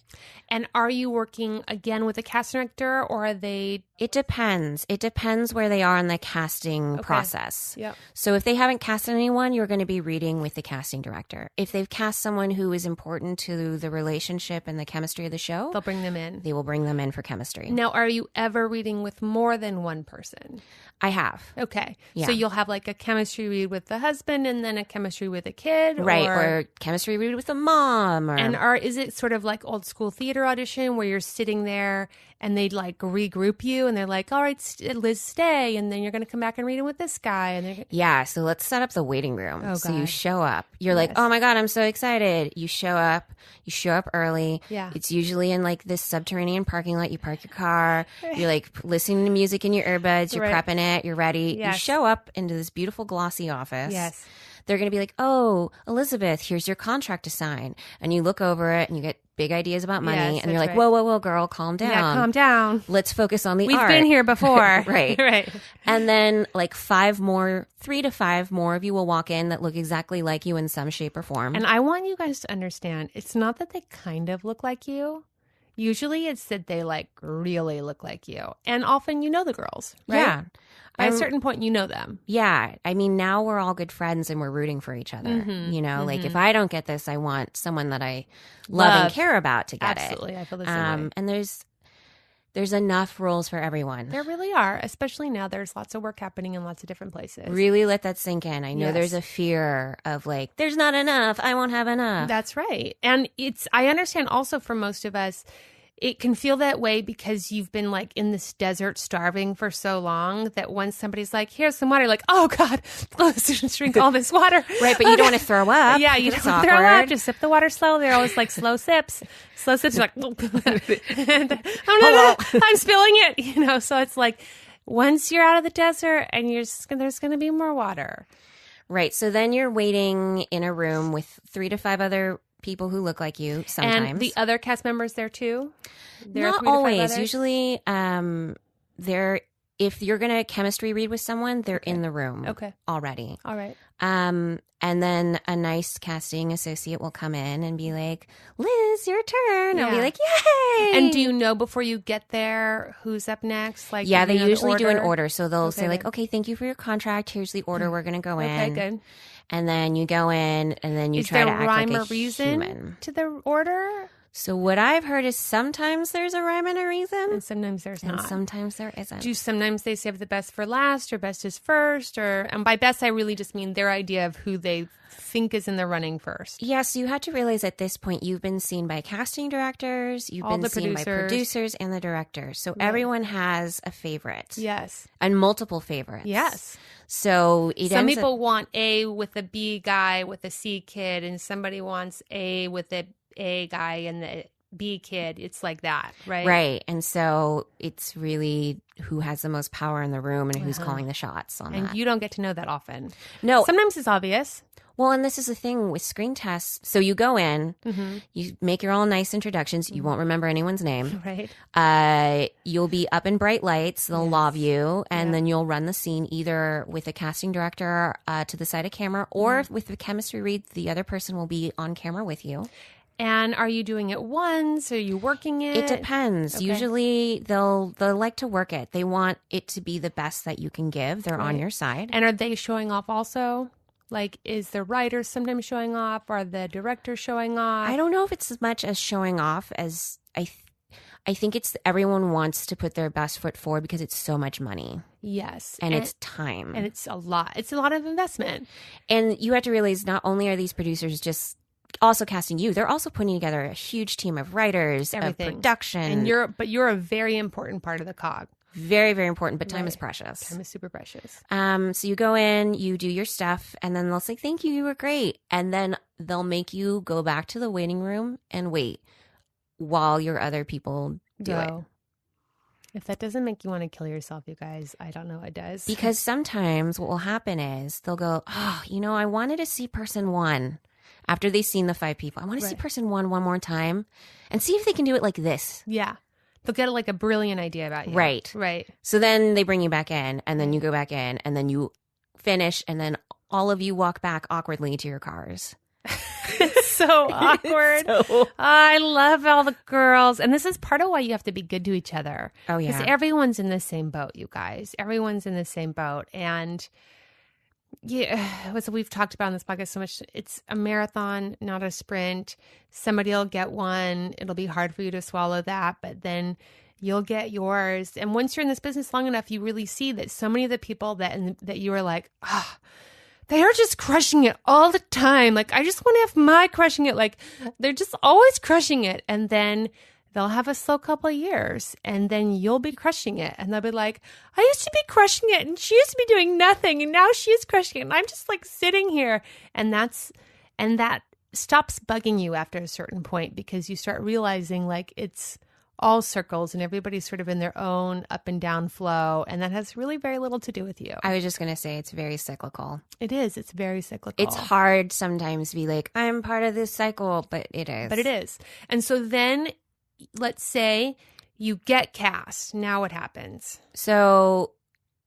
A: And are you working again with a casting director or are they...
B: It depends. It depends where they are in the casting process.
A: Yep.
B: So if they haven't casted anyone, you're going to be reading with the casting director. If they've cast someone who is important to the relationship and the chemistry of the show,
A: They'll bring them in.
B: they will bring them in for chemistry.
A: Now, are you ever reading with more than one person?
B: I have.
A: Okay.
B: Yeah.
A: So you'll have like a chemistry read with the husband and then a chemistry with a kid?
B: Right. Or chemistry read with the mom. Or,
A: And is it sort of like old school theater audition where you're sitting there and they like regroup you and they're like, all right, Liz, stay. And then you're going to come back and read it with this guy. And they're
B: yeah. So let's set up the waiting room.
A: Oh,
B: so you
A: God.
B: show up. You're like,
A: Yes.
B: oh my God, I'm so excited. You show up. You show up early.
A: Yeah.
B: It's usually in like this subterranean parking lot. You park your car. You're like listening to music in your earbuds. You're
A: Right.
B: prepping it. You're ready.
A: Yes.
B: You show up into this beautiful glossy office.
A: Yes.
B: They're going to be like, oh, Elizabeth, here's your contract to sign. And you look over it and you get big ideas about money.
A: Yes,
B: and you're
A: that's
B: like,
A: right.
B: whoa, whoa, whoa, girl, calm down.
A: Yeah, calm down.
B: Let's focus on the
A: We've
B: art.
A: been here before.
B: Right.
A: Right.
B: And then like 3 to 5 more of you will walk in that look exactly like you in some shape or form.
A: And I want you guys to understand, it's not that they kind of look like you. Usually it's that they like really look like you. And often you know the girls, right?
B: Yeah.
A: By a certain point, you know them.
B: Yeah. I mean, now we're all good friends and we're rooting for each other. You know, like if I don't get this, I want someone that I love and care about to get
A: Absolutely.
B: it.
A: I feel the same way.
B: And there's enough roles for everyone.
A: There really are, especially now. There's lots of work happening in lots of different places.
B: Really let that sink in. I know
A: Yes.
B: there's a fear of like, there's not enough. I won't have enough.
A: That's right. And I understand also for most of us, it can feel that way because you've been like in this desert starving for so long that when somebody's like, here's some water, you're like, oh God, let's drink all this water.
B: Right, but you don't want to throw up.
A: Yeah, you
B: That's
A: don't throw up.
B: awkward.
A: Just sip the water slow. They're always like slow sips. Slow sips. You're like, and, I'm spilling it. You know, so it's like once you're out of the desert and there's going to be more water.
B: Right. So then you're waiting in a room with 3 to 5 other people who look like you sometimes.
A: And the other cast members there too? There are
B: Not
A: 3 to 5
B: always.
A: others?
B: Usually, they're if you're going to chemistry read with someone, they're in the room
A: Okay.
B: already.
A: All right.
B: And then a nice casting associate will come in and be like, Liz, your turn. I'll be
A: Yeah.
B: like, yay.
A: And do you know before you get there who's up next? Like,
B: Yeah,
A: do you
B: they
A: know the
B: usually do an order. So they'll
A: Okay,
B: say like,
A: good.
B: okay, thank you for your contract. Here's the order we're going to go in.
A: Okay, good.
B: And then you go in and then you
A: Is
B: try
A: there
B: to act
A: rhyme
B: like
A: or
B: a
A: reason
B: human.
A: to the order?
B: So what I've heard is sometimes there's a rhyme and a reason.
A: And sometimes there's
B: And
A: not.
B: sometimes there isn't.
A: Do sometimes they save the best for last or best is first? And by best, I really just mean their idea of who they think is in the running first.
B: Yes, you had to realize at this point you've been seen by casting directors, you've
A: All
B: been
A: the
B: seen by
A: producers.
B: producers and the directors. So everyone has a favorite
A: Yes.
B: and multiple favorites.
A: Yes.
B: So it
A: Some
B: ends
A: people
B: up,
A: want A with a B guy with a C kid, and somebody wants A with a A guy and the B kid. It's like that, right?
B: Right. And so it's really who has the most power in the room and who's calling the shots on
A: And
B: that.
A: you don't get to know that often.
B: No.
A: Sometimes it's obvious.
B: Well, and this is the thing with screen tests. So you go in, you make your all nice introductions. You won't remember anyone's name.
A: Right.
B: You'll be up in bright lights. They'll love you. And then you'll run the scene either with a casting director to the side of camera or with the chemistry read. The other person will be on camera with you.
A: And are you doing it once? Are you working it?
B: It depends.
A: Okay.
B: Usually they'll like to work it. They want it to be the best that you can give. They're on your side.
A: And are they showing off also? Like, is the writer sometimes showing off? Are the director showing off?
B: I don't know if it's as much as showing off as I think it's everyone wants to put their best foot forward because it's so much money.
A: Yes.
B: And it's time.
A: And it's a lot. It's a lot of investment.
B: And you have to realize not only are these producers just also casting you, they're also putting together a huge team of writers,
A: Everything.
B: of production.
A: And you're a very important part of the cog.
B: Very, very important, but time is precious.
A: Time is super precious.
B: So you go in, you do your stuff, and then they'll say, thank you, you were great. And then they'll make you go back to the waiting room and wait while your other people do it.
A: If that doesn't make you want to kill yourself, you guys, I don't know what does.
B: Because sometimes what will happen is they'll go, oh, I wanted to see person one after they've seen the 5 people. I want to see person one more time and see if they can do it like this.
A: Yeah. They'll get like a brilliant idea about you.
B: Right.
A: Right.
B: So then they bring you back in, and then you go back in, and then you finish, and then all of you walk back awkwardly to your cars.
A: It's so awkward. I love all the girls. And this is part of why you have to be good to each other.
B: Oh, yeah.
A: Because everyone's in the same boat, you guys. Everyone's in the same boat. And so we've talked about on this podcast so much. It's a marathon, not a sprint. Somebody will get one. It'll be hard for you to swallow that, but then you'll get yours. And once you're in this business long enough, you really see that so many of the people that you are like, they are just crushing it all the time. Like, I just want to have my crushing it. Like, they're just always crushing it. And then they'll have a slow couple of years, and then you'll be crushing it. And they'll be like, I used to be crushing it, and she used to be doing nothing, and now she is crushing it. And I'm just like sitting here. And that stops bugging you after a certain point, because you start realizing like it's all circles and everybody's sort of in their own up and down flow. And that has really very little to do with you.
B: I was just going to say it's very cyclical.
A: It is. It's very cyclical.
B: It's hard sometimes to be like, I'm part of this cycle, but it is.
A: But it is. And so then let's say you get cast. Now what happens?
B: So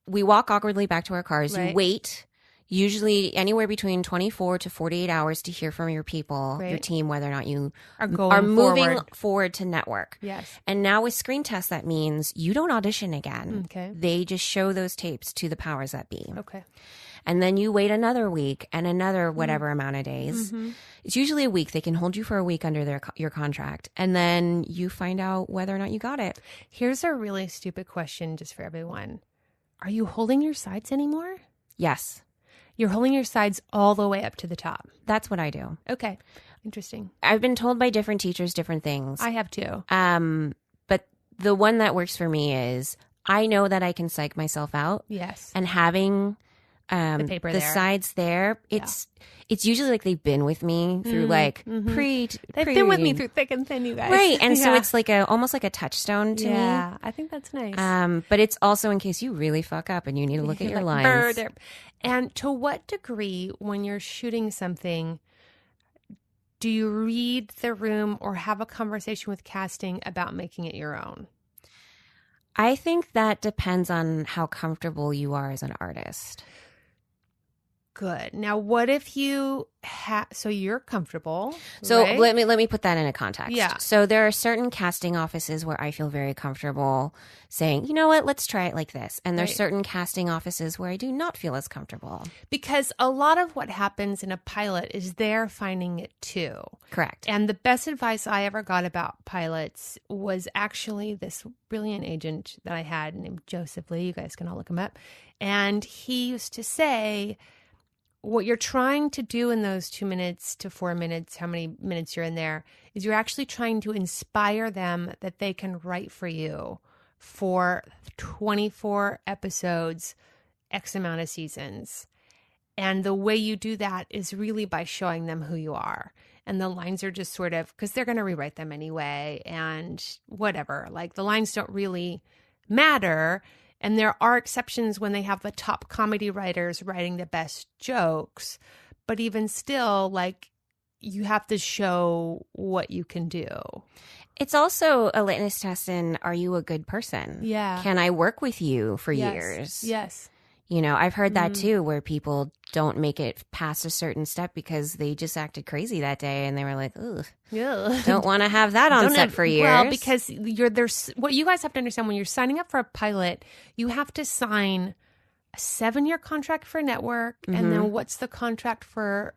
B: we walk awkwardly back to our cars.
A: Right.
B: You wait, usually anywhere between 24 to 48 hours to hear from your people, your team, whether or not you
A: are
B: moving forward to network.
A: Yes.
B: And now with screen tests, that means you don't audition again.
A: Okay.
B: They just show those tapes to the powers that be.
A: Okay.
B: And then you wait another week and another whatever amount of days.
A: Mm-hmm.
B: It's usually a week. They can hold you for a week under your contract. And then you find out whether or not you got it.
A: Here's a really stupid question just for everyone. Are you holding your sides anymore?
B: Yes.
A: You're holding your sides all the way up to the top.
B: That's what I do.
A: Okay. Interesting.
B: I've been told by different teachers different things.
A: I have too.
B: But the one that works for me is I know that I can psych myself out.
A: Yes.
B: And having
A: the paper there.
B: sides there, it's usually like they've been with me through like
A: They've been with me through thick and thin, you guys.
B: Right. And so it's like almost like a touchstone to me.
A: Yeah, I think that's nice.
B: But it's also in case you really fuck up and you need to look at your
A: like,
B: lines.
A: And to what degree, when you're shooting something, do you read the room or have a conversation with casting about making it your own?
B: I think that depends on how comfortable you are as an artist.
A: Good. Now, what if you so you're comfortable?
B: So
A: right?
B: let me put that into context.
A: Yeah.
B: So there are certain casting offices where I feel very comfortable saying, you know what, let's try it like this. And there's certain casting offices where I do not feel as comfortable.
A: Because a lot of what happens in a pilot is they're finding it too.
B: Correct.
A: And the best advice I ever got about pilots was actually this brilliant agent that I had named Joseph Lee. You guys can all look him up. And he used to say, what you're trying to do in those 2 minutes to 4 minutes, how many minutes you're in there, is you're actually trying to inspire them that they can write for you for 24 episodes, X amount of seasons. And the way you do that is really by showing them who you are. and the lines are just sort of, because they're going to rewrite them anyway and whatever. Like the lines don't really matter. And there are exceptions when they have the top comedy writers writing the best jokes. But even still, like, you have to show what you can do.
B: It's also a litmus test in, are you a good person?
A: Yeah.
B: Can I work with you for years?
A: Yes.
B: You know, I've heard that too, where people don't make it past a certain step because they just acted crazy that day and they were like, ugh, don't want to have that on set for years.
A: Well, because there's what you guys have to understand when you're signing up for a pilot, you have to sign a 7-year contract for a network. And then what's the contract for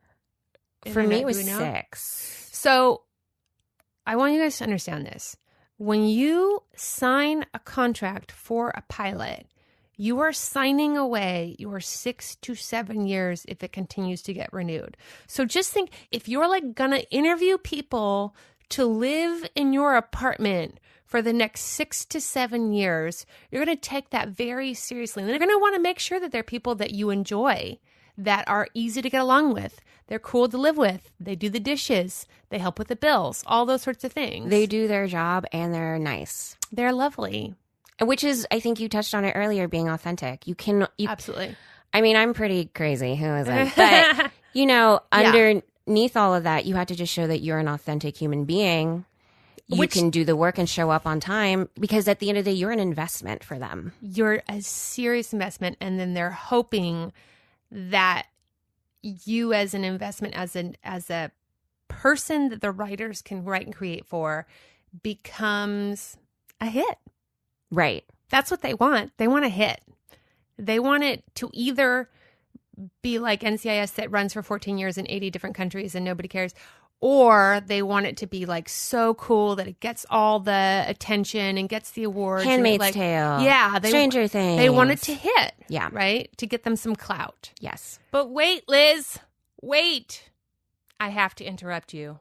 A: internet?
B: Me, it was 6.
A: So I want you guys to understand this. When you sign a contract for a pilot, you are signing away your 6 to 7 years if it continues to get renewed. So just think, if you're like gonna interview people to live in your apartment for the next 6 to 7 years, you're gonna take that very seriously. And they're gonna want to make sure that they're people that you enjoy, that are easy to get along with. They're cool to live with. They do the dishes. They help with the bills, all those sorts of things.
B: They do their job and they're nice.
A: They're lovely.
B: Which is, I think you touched on it earlier, being authentic. You
A: Absolutely.
B: I mean, I'm pretty crazy. Who isn't? But, you know, underneath all of that, you have to just show that you're an authentic human being. You can do the work and show up on time, because at the end of the day, you're an investment for them.
A: You're a serious investment. And then they're hoping that you as an investment, as a person that the writers can write and create for, becomes a hit.
B: Right.
A: That's what they want. They want a hit. They want it to either be like NCIS that runs for 14 years in 80 different countries and nobody cares, or they want it to be like so cool that it gets all the attention and gets the awards.
B: Handmaid's Tale.
A: Yeah.
B: Stranger Things.
A: They want it to hit.
B: Yeah.
A: Right? To get them some clout.
B: Yes.
A: But wait, Liz. Wait. I have to interrupt you.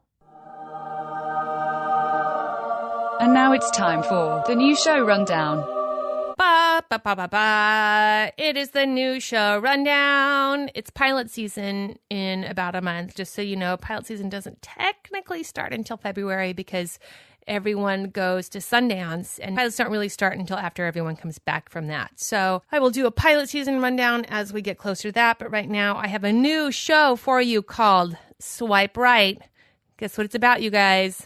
D: And now it's time for the new show rundown.
A: Ba, ba, ba, ba, ba. It is the new show rundown. It's pilot season in about a month. Just so you know, pilot season doesn't technically start until February because everyone goes to Sundance, and pilots don't really start until after everyone comes back from that. So I will do a pilot season rundown as we get closer to that. But right now I have a new show for you called Swipe Right. Guess what it's about, you guys?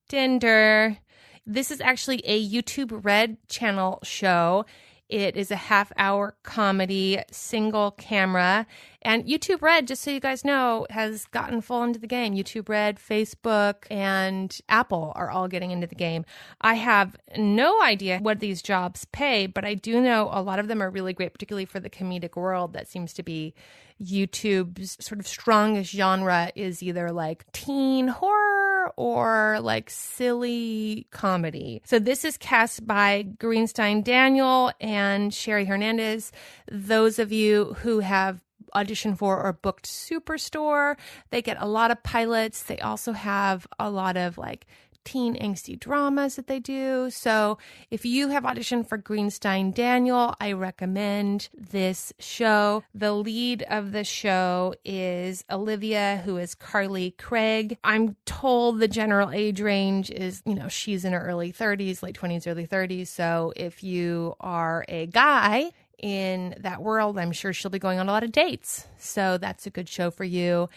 A: Tinder. This is actually a YouTube Red channel show. It is a half-hour comedy, single camera. And YouTube Red, just so you guys know, has gotten full into the game. YouTube Red, Facebook, and Apple are all getting into the game. I have no idea what these jobs pay, but I do know a lot of them are really great, particularly for the comedic world. That seems to be YouTube's sort of strongest genre, is either like teen horror or like silly comedy. So this is cast by Greenstein Daniel and Sherry Hernandez. Those of you who have auditioned for or booked Superstore, they get a lot of pilots. They also have a lot of like teen angsty dramas that they do. So if you have auditioned for Greenstein Daniel, I recommend this show. The lead of the show is Olivia, who is Carly Craig. I'm told the general age range is, you know, she's in her early 30s, late 20s, early 30s. So if you are a guy in that world, I'm sure she'll be going on a lot of dates. So that's a good show for you.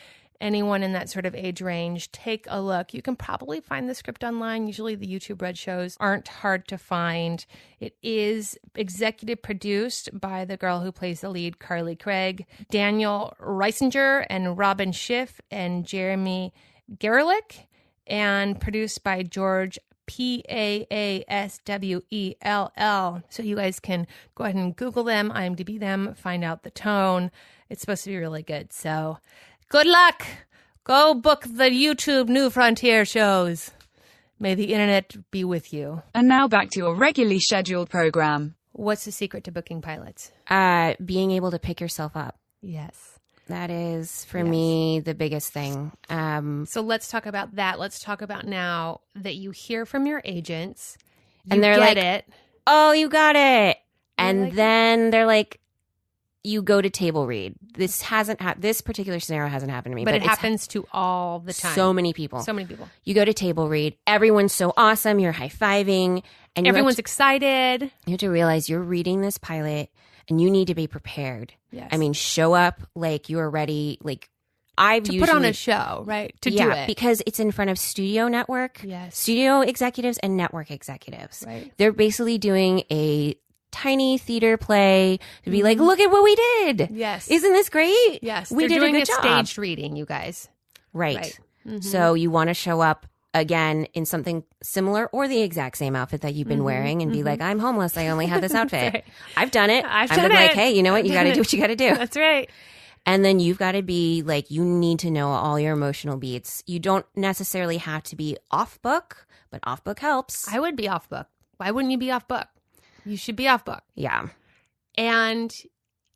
A: Anyone in that sort of age range, take a look. You can probably find the script online. Usually the YouTube Red shows aren't hard to find. It is executive produced by the girl who plays the lead, Carly Craig, Daniel Reisinger, and Robin Schiff, and Jeremy Gerlich, and produced by George Paaswell. So you guys can go ahead and Google them, IMDb them, find out the tone. It's supposed to be really good. So good luck. Go book the YouTube New Frontier shows. May the internet be with you.
D: And now back to your regularly scheduled program.
A: What's the secret to booking pilots?
B: Being able to pick yourself up.
A: Yes.
B: That is, for me, the biggest thing.
A: So let's talk about that. Let's talk about now that you hear from your agents.
B: And they're like,
A: it.
B: oh, you got it. And then they're like, you go to table read. This particular scenario hasn't happened to me,
A: but it happens to all the time.
B: So many people.
A: So many people.
B: You go to table read. Everyone's so awesome. You're high-fiving. And
A: everyone's excited.
B: You have to realize you're reading this pilot and you need to be prepared.
A: Yes.
B: I mean, show up like you are ready. Like
A: put on a show, right? To do it.
B: Because it's in front of studio network,
A: yes,
B: studio executives and network executives.
A: Right.
B: They're basically doing a tiny theater play to be like, look at what we did.
A: Yes.
B: Isn't this great?
A: Yes.
B: We did
A: doing
B: a good job.
A: Staged reading, you guys.
B: Right. So you want to show up again in something similar or the exact same outfit that you've been wearing and be like, I'm homeless. I only have this outfit.
A: Right.
B: I've done it.
A: I'm
B: like, hey, you know what? You got to do what you got to do.
A: That's right.
B: And then you've got to be like, you need to know all your emotional beats. You don't necessarily have to be off book, but off book helps.
A: I would be off book. Why wouldn't you be off book? You should be off book.
B: Yeah.
A: And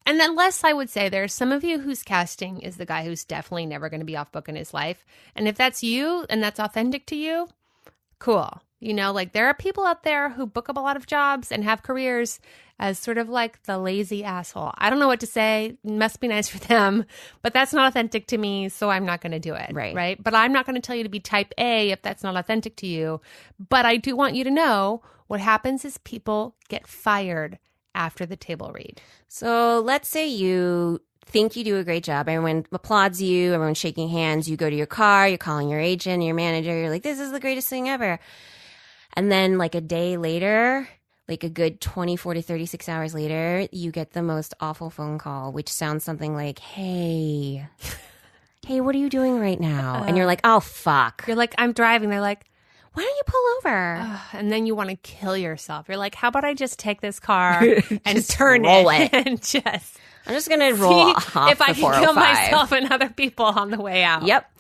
A: unless I would say there's some of you whose casting is the guy who's definitely never going to be off book in his life. And if that's you and that's authentic to you, cool. You know, like there are people out there who book up a lot of jobs and have careers as sort of like the lazy asshole. I don't know what to say. It must be nice for them, but that's not authentic to me, so I'm not going to do it. Right. But I'm not going to tell you to be type A if that's not authentic to you. But I do want you to know what happens is people get fired after the table read.
B: So let's say you think you do a great job. Everyone applauds you. Everyone's shaking hands. You go to your car. You're calling your agent, your manager. You're like, this is the greatest thing ever. And then like a day later, like a good 24 to 36 hours later, you get the most awful phone call, which sounds something like, hey, what are you doing right now? And you're like, oh, fuck.
A: You're like, I'm driving. They're like,
B: why don't you pull over?
A: And then you want to kill yourself. You're like, how about I just take this car and turn
B: roll
A: it and just...
B: I'm just going to roll off
A: if I
B: the
A: can kill
B: 405.
A: myself and other people on the way out.
B: Yep.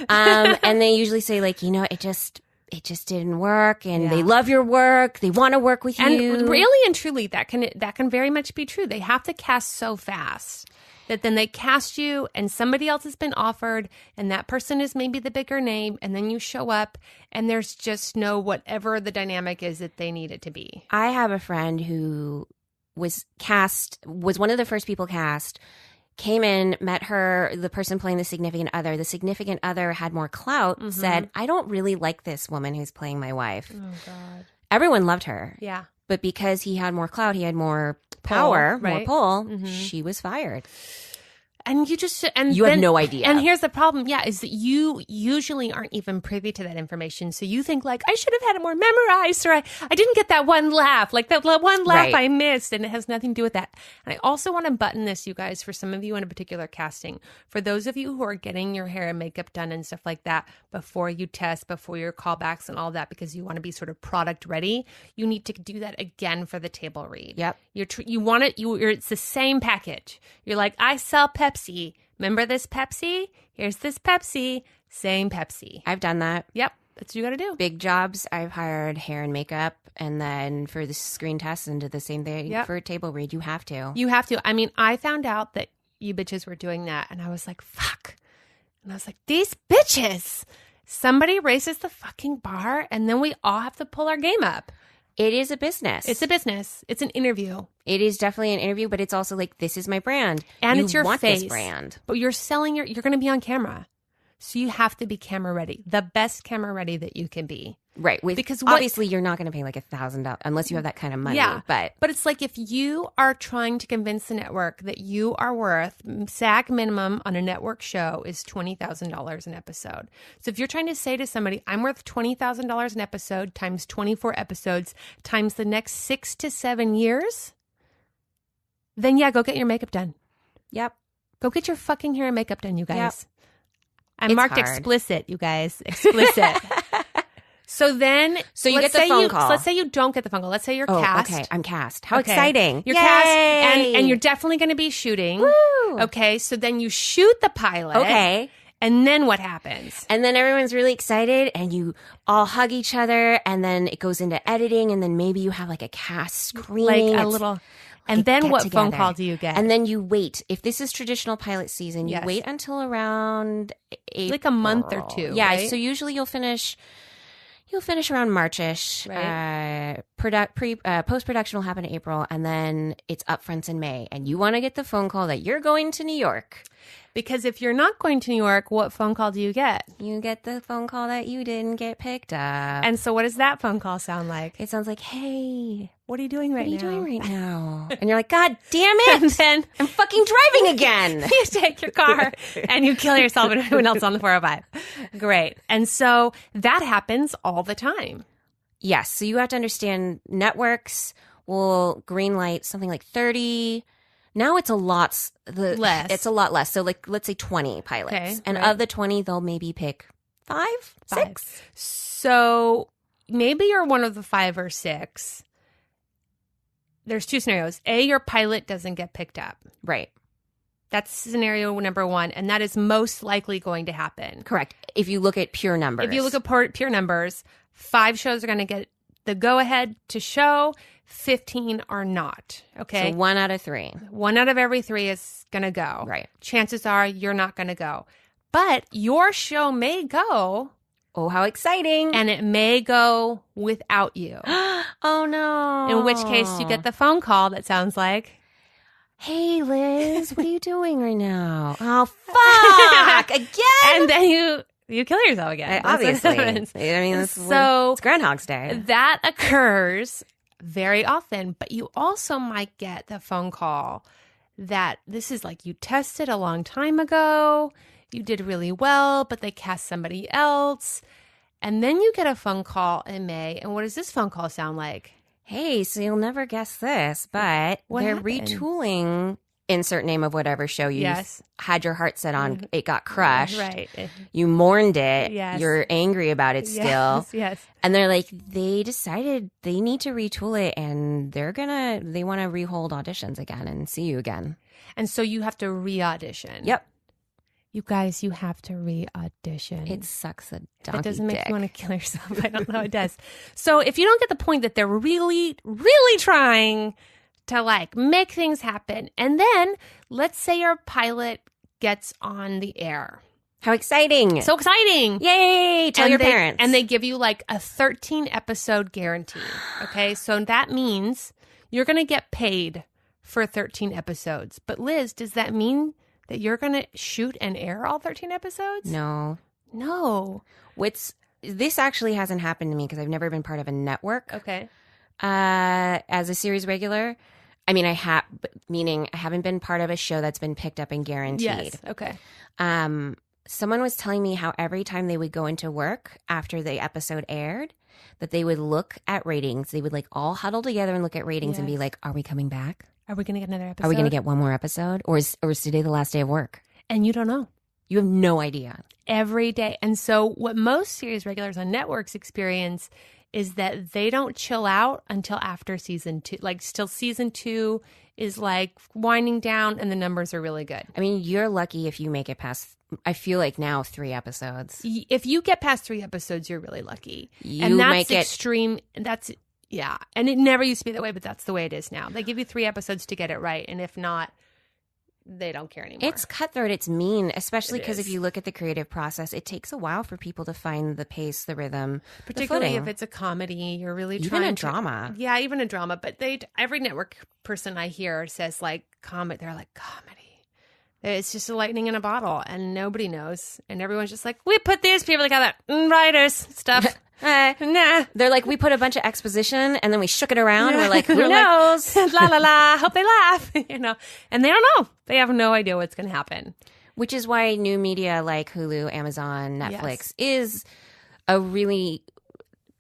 B: And they usually say like, it just didn't work, and they love your work. They want to work with you.
A: And really and truly, that can very much be true. They have to cast so fast that then they cast you and somebody else has been offered and that person is maybe the bigger name, and then you show up and there's just no whatever the dynamic is that they need it to be.
B: I have a friend who was one of the first people cast, came in, met her, the person playing the significant other. The significant other had more clout, said, I don't really like this woman who's playing my wife. Oh, God. Everyone loved her.
A: Yeah.
B: But because he had more clout, he had more power, more pull, she was fired.
A: And you
B: have no idea.
A: And here's the problem, is that you usually aren't even privy to that information. So you think like, I should have had it more memorized, or I didn't get that one laugh, like that one laugh I missed, and it has nothing to do with that. And I also want to button this, you guys, for some of you in a particular casting. For those of you who are getting your hair and makeup done and stuff like that before you test, before your callbacks and all that, because you want to be sort of product ready, you need to do that again for the table read.
B: Yep.
A: You want it, it's the same package. You're like, I sell Pepsi. Remember this Pepsi? Here's this Pepsi. Same Pepsi.
B: I've done that.
A: Yep. That's what you got to do.
B: Big jobs, I've hired hair and makeup. And then for the screen test and did the same thing for a table read. You have to.
A: You have to. I mean, I found out that you bitches were doing that. And I was like, fuck. And I was like, these bitches. Somebody raises the fucking bar and then we all have to pull our game up.
B: It is a business.
A: It's a business. It's an interview.
B: It is definitely an interview, but it's also like, this is my brand.
A: And
B: you
A: it's your
B: want
A: face.
B: This brand.
A: But you're selling you're going to be on camera. So you have to be camera ready. The best camera ready that you can be.
B: Right. Because obviously you're not going to pay like $1,000 unless you have that kind of money.
A: Yeah.
B: But
A: it's like if you are trying to convince the network that you are worth, SAG minimum on a network show is $20,000 an episode. So if you're trying to say to somebody, I'm worth $20,000 an episode times 24 episodes times the next 6 to 7 years, then go get your makeup done.
B: Yep.
A: Go get your fucking hair and makeup done, you guys.
B: Yep.
A: I'm marked
B: hard.
A: explicit, you guys. Explicit. So you get the phone call. Let's say you don't get the phone call. Let's say you're cast.
B: Okay, I'm cast. How exciting.
A: You're cast and you're definitely going to be shooting.
B: Woo!
A: Okay, so then you shoot the pilot.
B: Okay.
A: And then what happens?
B: And then everyone's really excited and you all hug each other and then it goes into editing and then maybe you have like a cast screening.
A: Like a little... And then what phone call do you get?
B: And then you wait. If this is traditional pilot season, you wait until around April.
A: Like a month or two.
B: Yeah,
A: right?
B: so usually you'll finish... You'll finish around March-ish.
A: Right.
B: Post-production will happen in April, and then it's upfronts in May. And you want to get the phone call that you're going to New York.
A: Because if you're not going to New York, what phone call do you get?
B: You get the phone call that you didn't get picked up.
A: And so what does that phone call sound like?
B: It sounds like, hey,
A: What are you doing right now?
B: what are you doing right now? And you're like, God damn it.
A: And then
B: I'm fucking driving again.
A: you take your car and you kill yourself and everyone else on the 405. Great. And so that happens all the time.
B: Yes. So you have to understand networks will greenlight something like 30. Now it's a lot
A: Less.
B: It's a lot less. So like, let's say 20 pilots.
A: Okay,
B: and
A: right.
B: of the 20, they'll maybe pick 5, 6.
A: So maybe you're one of the 5 or 6. There's 2 scenarios. A, your pilot doesn't get picked up.
B: Right.
A: That's scenario number 1, and that is most likely going to happen.
B: Correct. If you look at pure numbers.
A: If you look at pure numbers, 5 shows are going to get the go-ahead to show, 15 are not. Okay?
B: So 1 out of 3.
A: 1 out of every 3 is going to go.
B: Right.
A: Chances are you're not going to go. But your show may go,
B: Oh, how exciting.
A: and it may go without you.
B: Oh, no.
A: In which case, you get the phone call that sounds like,
B: Hey, Liz, what are you doing right now? Oh, fuck. Again?
A: and then you kill yourself again. That's what
B: Obviously.
A: happens.
B: I mean,
A: So
B: it's Groundhog's Day.
A: that occurs very often, but you also might get the phone call that this is like you tested a long time ago, you did really well, but they cast somebody else. And then you get a phone call in May. And what does this phone call sound like?
B: Hey, so you'll never guess this, but
A: What
B: they're
A: happened?
B: retooling insert name of whatever show you
A: Yes.
B: had your heart set on. It got crushed.
A: Right.
B: You mourned it.
A: Yes.
B: You're angry about it still.
A: Yes, yes.
B: And they're like, they decided they need to retool it and they want to rehold auditions again and see you again.
A: And so you have to re-audition.
B: Yep.
A: You guys, you have to re-audition.
B: It sucks a donkey
A: That doesn't make
B: dick.
A: you want to kill yourself. I don't know. It does. So if you don't get the point that they're really, really trying to like make things happen, and then let's say your pilot gets on the air.
B: How exciting.
A: So exciting.
B: Yay. Tell
A: And
B: your
A: they-
B: parents.
A: And they give you like a 13 episode guarantee. Okay. So that means you're going to get paid for 13 episodes. But Liz, does that mean that you're going to shoot and air all 13 episodes?
B: No.
A: No.
B: This actually hasn't happened to me because I've never been part of a network.
A: Okay.
B: As a series regular. I mean, meaning I haven't been part of a show that's been picked up and guaranteed.
A: Yes. Okay.
B: Someone was telling me how every time they would go into work after the episode aired, that they would look at ratings. They would like all huddle together and look at ratings and be
A: Yes.
B: like, are we coming back?
A: Are we going to get another episode?
B: Are we going to get one more episode? Or is today the last day of work?
A: And you don't know.
B: You have no idea.
A: Every day. And so what most series regulars on networks experience is that they don't chill out until after season 2. Like still season 2 is like winding down and the numbers are really good.
B: I mean, you're lucky if you make it past, I feel like now 3 episodes.
A: If you get past 3 episodes, you're really lucky.
B: You
A: and that's
B: might get
A: extreme. That's, yeah. And it never used to be that way, but that's the way it is now. They give you 3 episodes to get it right. And if not, they don't care anymore.
B: It's cutthroat. It's mean, especially
A: It
B: because if
A: is.
B: you look at the creative process, it takes a while for people to find the pace, the rhythm,
A: particularly
B: the
A: if
B: footing.
A: it's a comedy, you're really
B: Even
A: trying
B: a
A: to-
B: drama.
A: Yeah, even a drama. But every network person I hear says like they're like comedy. It's just a lightning in a bottle, and nobody knows, and everyone's just like, we put these people together, writers stuff. Nah.
B: They're like, we put a bunch of exposition and then we shook it around.
A: Yeah.
B: We're like, who
A: They're like,
B: knows?
A: la la la. Hope they laugh. And they don't know. They have no idea what's going to happen.
B: Which is why new media like Hulu, Amazon, Netflix
A: Yes.
B: is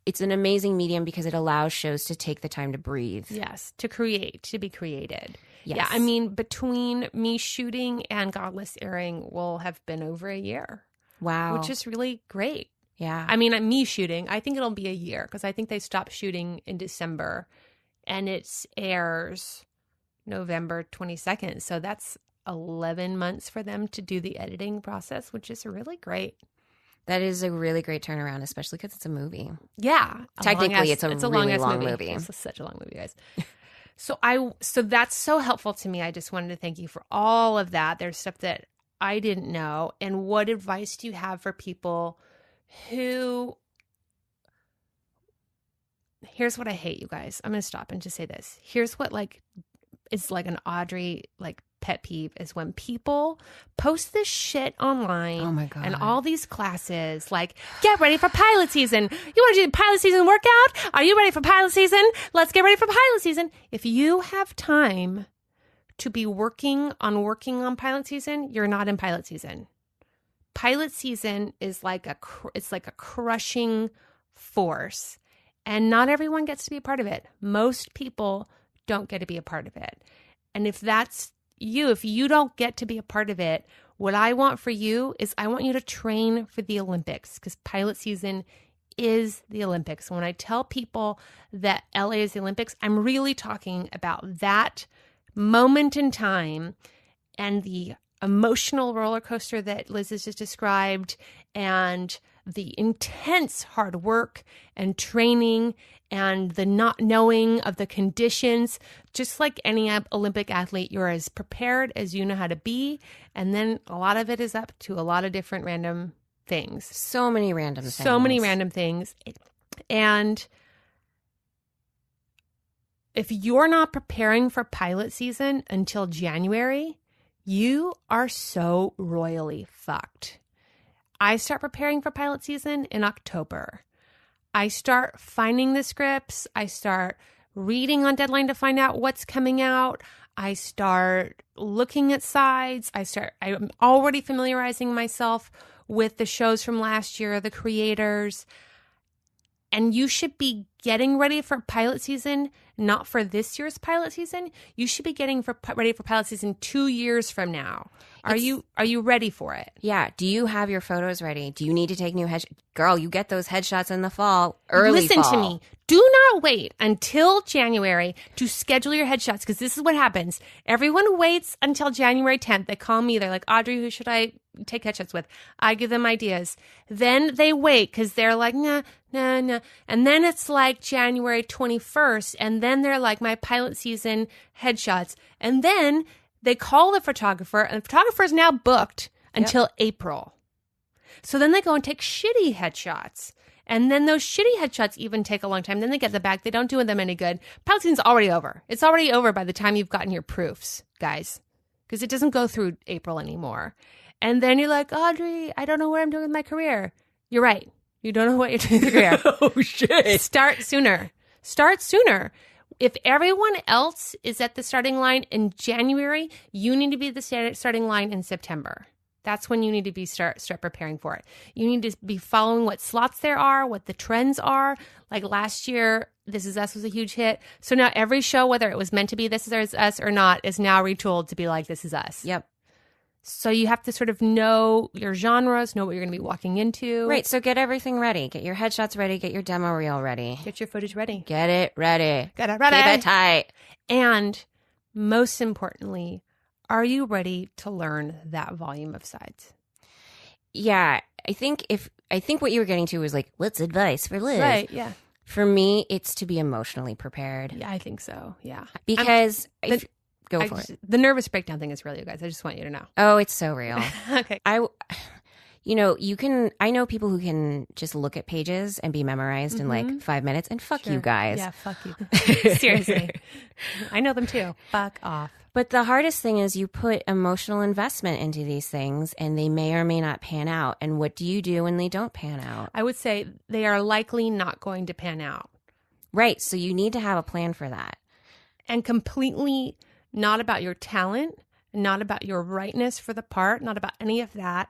B: it's an amazing medium because it allows shows to take the time to breathe.
A: Yes, to be created.
B: Yes.
A: Yeah, I mean, between me shooting and Godless airing will have been over a year,
B: Wow.
A: which is really great.
B: yeah.
A: I mean, me shooting, I think it'll be a year because I think they stopped shooting in December and it airs November 22nd. So that's 11 months for them to do the editing process, which is really great.
B: That is a really great turnaround, especially because it's a movie.
A: Yeah.
B: Technically, it's a really
A: long-ass
B: long movie.
A: It's such a long movie, guys. So that's so helpful to me. I just wanted to thank you for all of that. There's stuff that I didn't know. And what advice do you have for people who here's what I hate, you guys. I'm going to stop and just say this. Here's what like is like an Audrey like pet peeve is when people post this shit online.
B: Oh my God.
A: And all these classes like, get ready for pilot season. You want to do the pilot season workout? Are you ready for pilot season? Let's get ready for pilot season. If you have time to be working on pilot season, you're not in pilot season. Pilot season is like it's like a crushing force, and not everyone gets to be a part of it. Most people don't get to be a part of it. And if that's you, if you don't get to be a part of it, what I want for you is I want you to train for the Olympics, because pilot season is the Olympics. When I tell people that LA is the Olympics, I'm really talking about that moment in time and the emotional roller coaster that Liz has just described, and the intense hard work and training and the not knowing of the conditions. Just like any Olympic athlete, you're as prepared as you know how to be. And then a lot of it is up to a lot of different random things.
B: So many random things.
A: So many random things. And if you're not preparing for pilot season until January, you are so royally fucked. I start preparing for pilot season in October. I start finding the scripts. I start reading on deadline to find out what's coming out. I start looking at sides. I'm already familiarizing myself with the shows from last year, the creators. And you should be getting ready for pilot season, not for this year's pilot season. You should be getting ready for pilot season 2 years from now. Are you ready for it?
B: Yeah. Do you have your photos ready? Do you need to take new headshots? Girl, you get those headshots in the fall, early
A: Listen
B: fall.
A: to me. Do not wait until January to schedule your headshots, because this is what happens. Everyone waits until January 10th. They call me. They're like, Audrey, who should I take headshots with? I give them ideas. Then they wait because they're like, nah. And then it's like January 21st. And then they're like, my pilot season headshots. And then they call the photographer, and the photographer is now booked until April. So then they go and take shitty headshots. And then those shitty headshots even take a long time. Then they get them back. They don't do them any good. Pilot season's already over. It's already over by the time you've gotten your proofs, guys, because it doesn't go through April anymore. And then you're like, Audrey, I don't know what I'm doing with my career. You're right. You don't know what you're doing with your career.
B: Oh, shit.
A: Start sooner. Start sooner. If everyone else is at the starting line in January, you need to be the starting line in September. That's when you need to be start preparing for it. You need to be following what slots there are, what the trends are. Like last year, This Is Us was a huge hit. So now every show, whether it was meant to be This Is Us or not, is now retooled to be like This Is Us.
B: Yep.
A: So you have to sort of know your genres, know what you're going to be walking into.
B: Right. So get everything ready. Get your headshots ready. Get your demo reel ready.
A: Get your footage ready.
B: Get it ready.
A: Get it ready.
B: Keep it tight.
A: And most importantly, are you ready to learn that volume of sides?
B: Yeah. I think what you were getting to was like, what's advice for Liz?
A: Right, yeah.
B: For me, it's to be emotionally prepared.
A: Yeah, I think so. Yeah.
B: Because go for it.
A: The nervous breakdown thing is real, you guys. I just want you to know.
B: Oh, it's so real.
A: Okay.
B: I know people who can just look at pages and be memorized in like 5 minutes, and fuck you guys.
A: Yeah, fuck you. Seriously. I know them too. Fuck off.
B: But the hardest thing is you put emotional investment into these things and they may or may not pan out. And what do you do when they don't pan out?
A: I would say they are likely not going to pan out.
B: Right. So you need to have a plan for that.
A: And completely not about your talent, not about your rightness for the part, not about any of that.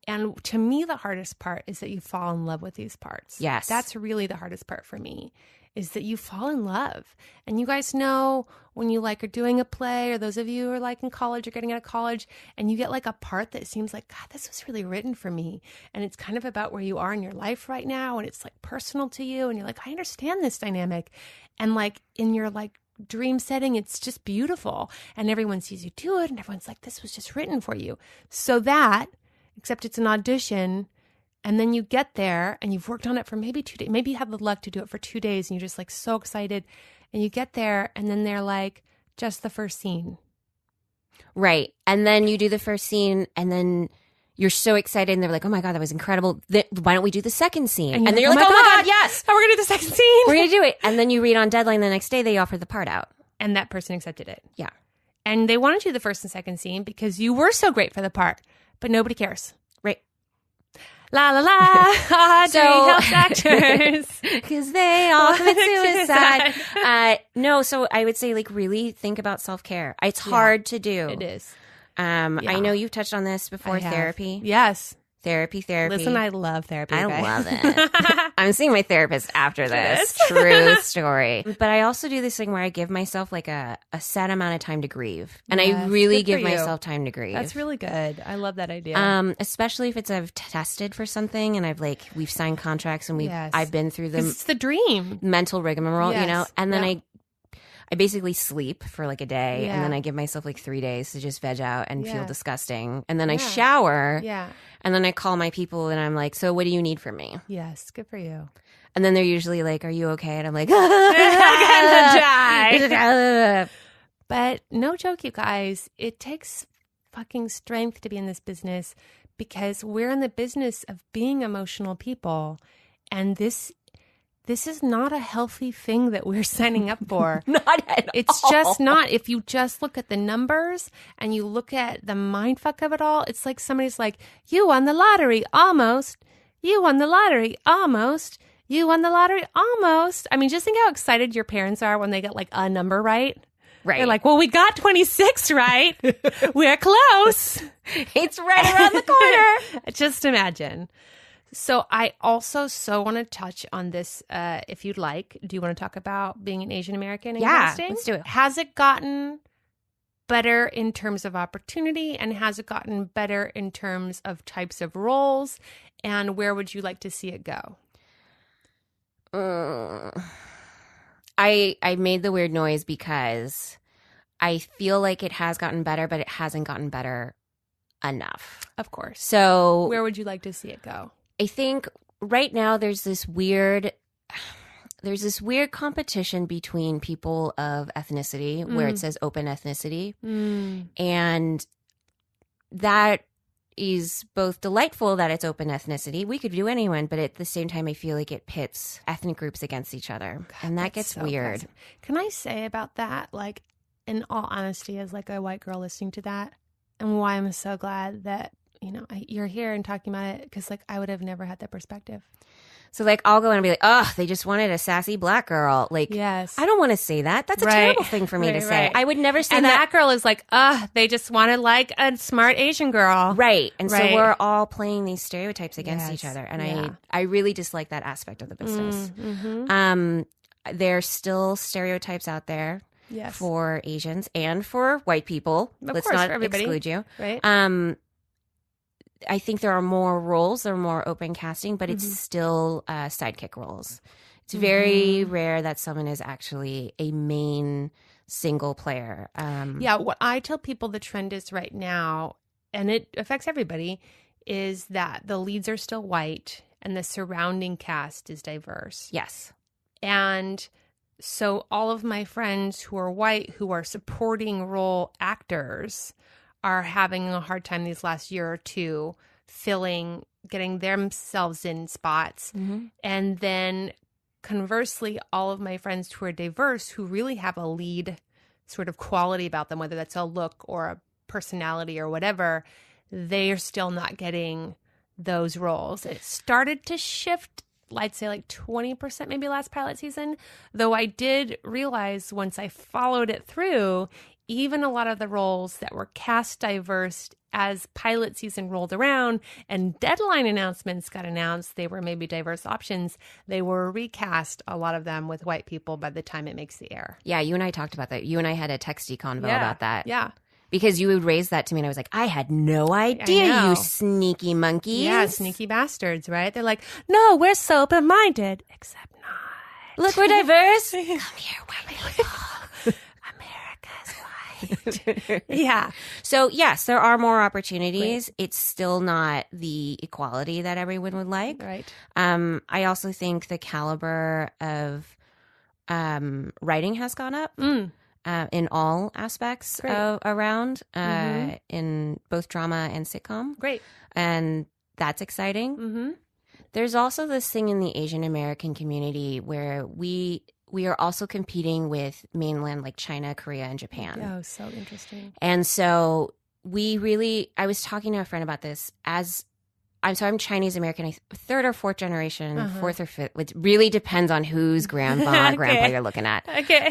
A: And to me, the hardest part is that you fall in love with these parts.
B: Yes.
A: That's really the hardest part for me, is that you fall in love. And you guys know when you like are doing a play, or those of you who are like in college or getting out of college, and you get like a part that seems like, God, this was really written for me. And it's kind of about where you are in your life right now. And it's like personal to you. And you're like, I understand this dynamic. And like in your like dream setting, it's just beautiful. And everyone sees you do it. And everyone's like, this was just written for you. So that, except it's an audition. And then you get there and you've worked on it for maybe 2 days. Maybe you have the luck to do it for 2 days and you're just like so excited. And you get there and then they're like, just the first scene.
B: Right. And then you do the first scene and then you're so excited and they're like, oh my God, that was incredible. Why don't we do the second scene? And then
A: you're
B: you're like, oh my God, yes.
A: Oh, we're going to do the second scene.
B: We're going to do it. And then you read on deadline the next day, they offer the part out.
A: And that person accepted it.
B: Yeah.
A: And they wanted you the first and second scene because you were so great for the part, but nobody cares.
B: Right.
A: La la la, Audrey helps actors.
B: Because they all commit suicide. No, so I would say, like, really think about self-care. It's hard to do.
A: It is.
B: I know you've touched on this before, therapy.
A: Yes.
B: Therapy.
A: Listen, I love therapy.
B: I
A: okay?
B: love it. I'm seeing my therapist after this. True story. But I also do this thing where I give myself like a set amount of time to grieve. And I really give myself time to grieve.
A: That's really good. I love that idea.
B: Especially if I've tested for something and we've signed contracts and I've been through
A: it's the dream.
B: Mental rigmarole, you know, and then I basically sleep for like a day and then I give myself like 3 days to just veg out and feel disgusting. And then I shower. Yeah. And then I call my people and I'm like, so what do you need from me?
A: Yes, good for you.
B: And then they're usually like, are you okay? And I'm like,
A: I'm gonna die. But no joke, you guys, it takes fucking strength to be in this business because we're in the business of being emotional people. And this is not a healthy thing that we're signing up for.
B: Not at all.
A: It's just not. If you just look at the numbers and you look at the mindfuck of it all, it's like somebody's like, you won the lottery, almost. You won the lottery, almost. You won the lottery, almost. I mean, just think how excited your parents are when they get like a number right. Right. They're like, well, we got 26 right. We're close.
B: It's right around the corner.
A: Just imagine. So I also want to touch on this, if you'd like. Do you want to talk about being an Asian American in casting?
B: Let's do it.
A: Has it gotten better in terms of opportunity, and has it gotten better in terms of types of roles, and where would you like to see it go?
B: I made the weird noise because I feel like it has gotten better, but it hasn't gotten better enough.
A: Of course.
B: So
A: where would you like to see it go?
B: I think right now there's this weird competition between people of ethnicity where it says open ethnicity. And that is both delightful that it's open ethnicity. We could do anyone, but at the same time, I feel like it pits ethnic groups against each other. God, and that gets so weird.
A: Awesome. Can I say about that, like, in all honesty, as like a white girl listening to that, and why I'm so glad that, you know, you're here and talking about it, because like I would have never had that perspective.
B: So like I'll go in and be like, oh, they just wanted a sassy black girl. Like, yes. I don't want to say that. That's a terrible thing for me to say. I would never say
A: that. And
B: that
A: girl is like, they just wanted like a smart Asian girl.
B: Right. And so we're all playing these stereotypes against each other. And I really dislike that aspect of the business. There's still stereotypes out there. Yes. For Asians and for white people. Let's not exclude you. Right. I think there are more roles, there are more open casting, but it's still sidekick roles. It's very rare that someone is actually a main single player.
A: What I tell people the trend is right now, and it affects everybody, is that the leads are still white and the surrounding cast is diverse.
B: Yes.
A: And so all of my friends who are white, who are supporting role actors, are having a hard time these last year or two getting themselves in spots. And then conversely, all of my friends who are diverse, who really have a lead sort of quality about them, whether that's a look or a personality or whatever, they are still not getting those roles. It started to shift, I'd say like 20% maybe last pilot season, though I did realize once I followed it through, even a lot of the roles that were cast diverse as pilot season rolled around and deadline announcements got announced, they were maybe diverse options. They were recast, a lot of them, with white people by the time it makes the air.
B: Yeah, you and I talked about that. You and I had a texty convo about that.
A: Yeah.
B: Because you would raise that to me and I was like, I had no idea, you sneaky monkeys.
A: Yeah, sneaky bastards, right? They're like, no, we're so open-minded. Except not.
B: Look, we're diverse.
A: Come here, white people. Yeah.
B: So yes, there are more opportunities. Right. It's still not the equality that everyone would like.
A: Right.
B: I also think the caliber of writing has gone up. in all aspects around, in both drama and sitcom.
A: Great.
B: And that's exciting.
A: Mm-hmm.
B: There's also this thing in the Asian American community where we are also competing with mainland like China, Korea, and Japan.
A: Oh, so interesting.
B: And so I was talking to a friend about this I'm Chinese American, third or fourth generation, fourth or fifth. It really depends on whose grandpa or grandpa you're looking at.
A: Okay.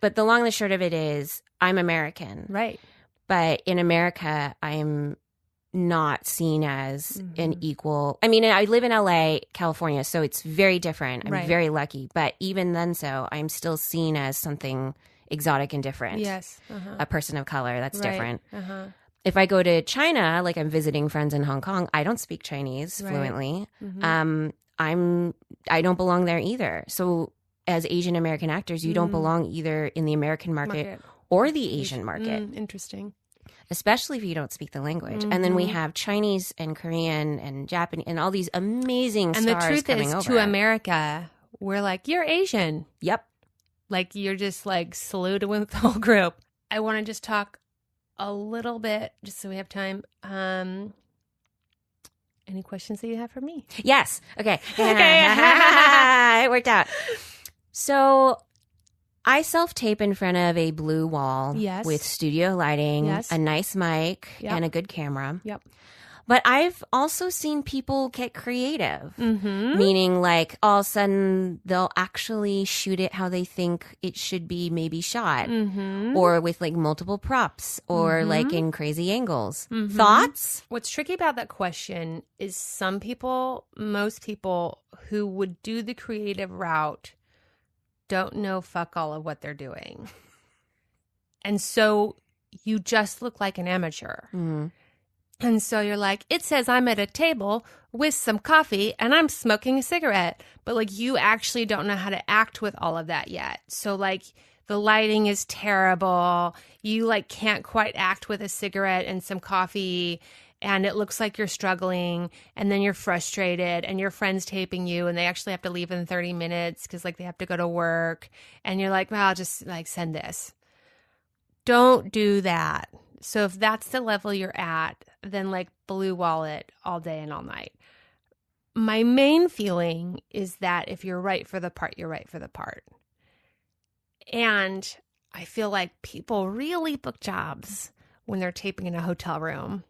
B: But the long and the short of it is I'm American.
A: Right.
B: But in America, I'm not seen as an equal. I mean, I live in LA, California, so it's very different. I'm very lucky. But even then I'm still seen as something exotic and different.
A: Yes.
B: A person of color, that's different.
A: Uh-huh.
B: If I go to China, like I'm visiting friends in Hong Kong, I don't speak Chinese fluently. I don't belong there either. So as Asian American actors, you don't belong either in the American market or the Asian market.
A: Interesting.
B: Especially if you don't speak the language. And then we have Chinese and Korean and Japanese and all these amazing
A: and
B: stars
A: the truth
B: coming
A: is,
B: over.
A: to America, we're like, you're Asian.
B: Yep.
A: Like, you're just like saluted with the whole group. I want to just talk a little bit, just so we have time. Any questions that you have for me?
B: Yes. Okay.
A: Okay.
B: It worked out. So I self-tape in front of a blue wall with studio lighting, a nice mic, and a good camera.
A: Yep.
B: But I've also seen people get creative, meaning like all of a sudden they'll actually shoot it how they think it should be maybe shot, or with like multiple props, or like in crazy angles. Thoughts?
A: What's tricky about that question is most people who would do the creative route don't know fuck all of what they're doing. And so you just look like an amateur. And so you're like, it says I'm at a table with some coffee and I'm smoking a cigarette. But like, you actually don't know how to act with all of that yet. So like, the lighting is terrible. You like can't quite act with a cigarette and some coffee. And it looks like you're struggling, and then you're frustrated, and your friend's taping you, and they actually have to leave in 30 minutes because like they have to go to work. And you're like, well, I'll just like send this. Don't do that. So if that's the level you're at, then like blue wall it all day and all night. My main feeling is that if you're right for the part, you're right for the part. And I feel like people really book jobs when they're taping in a hotel room.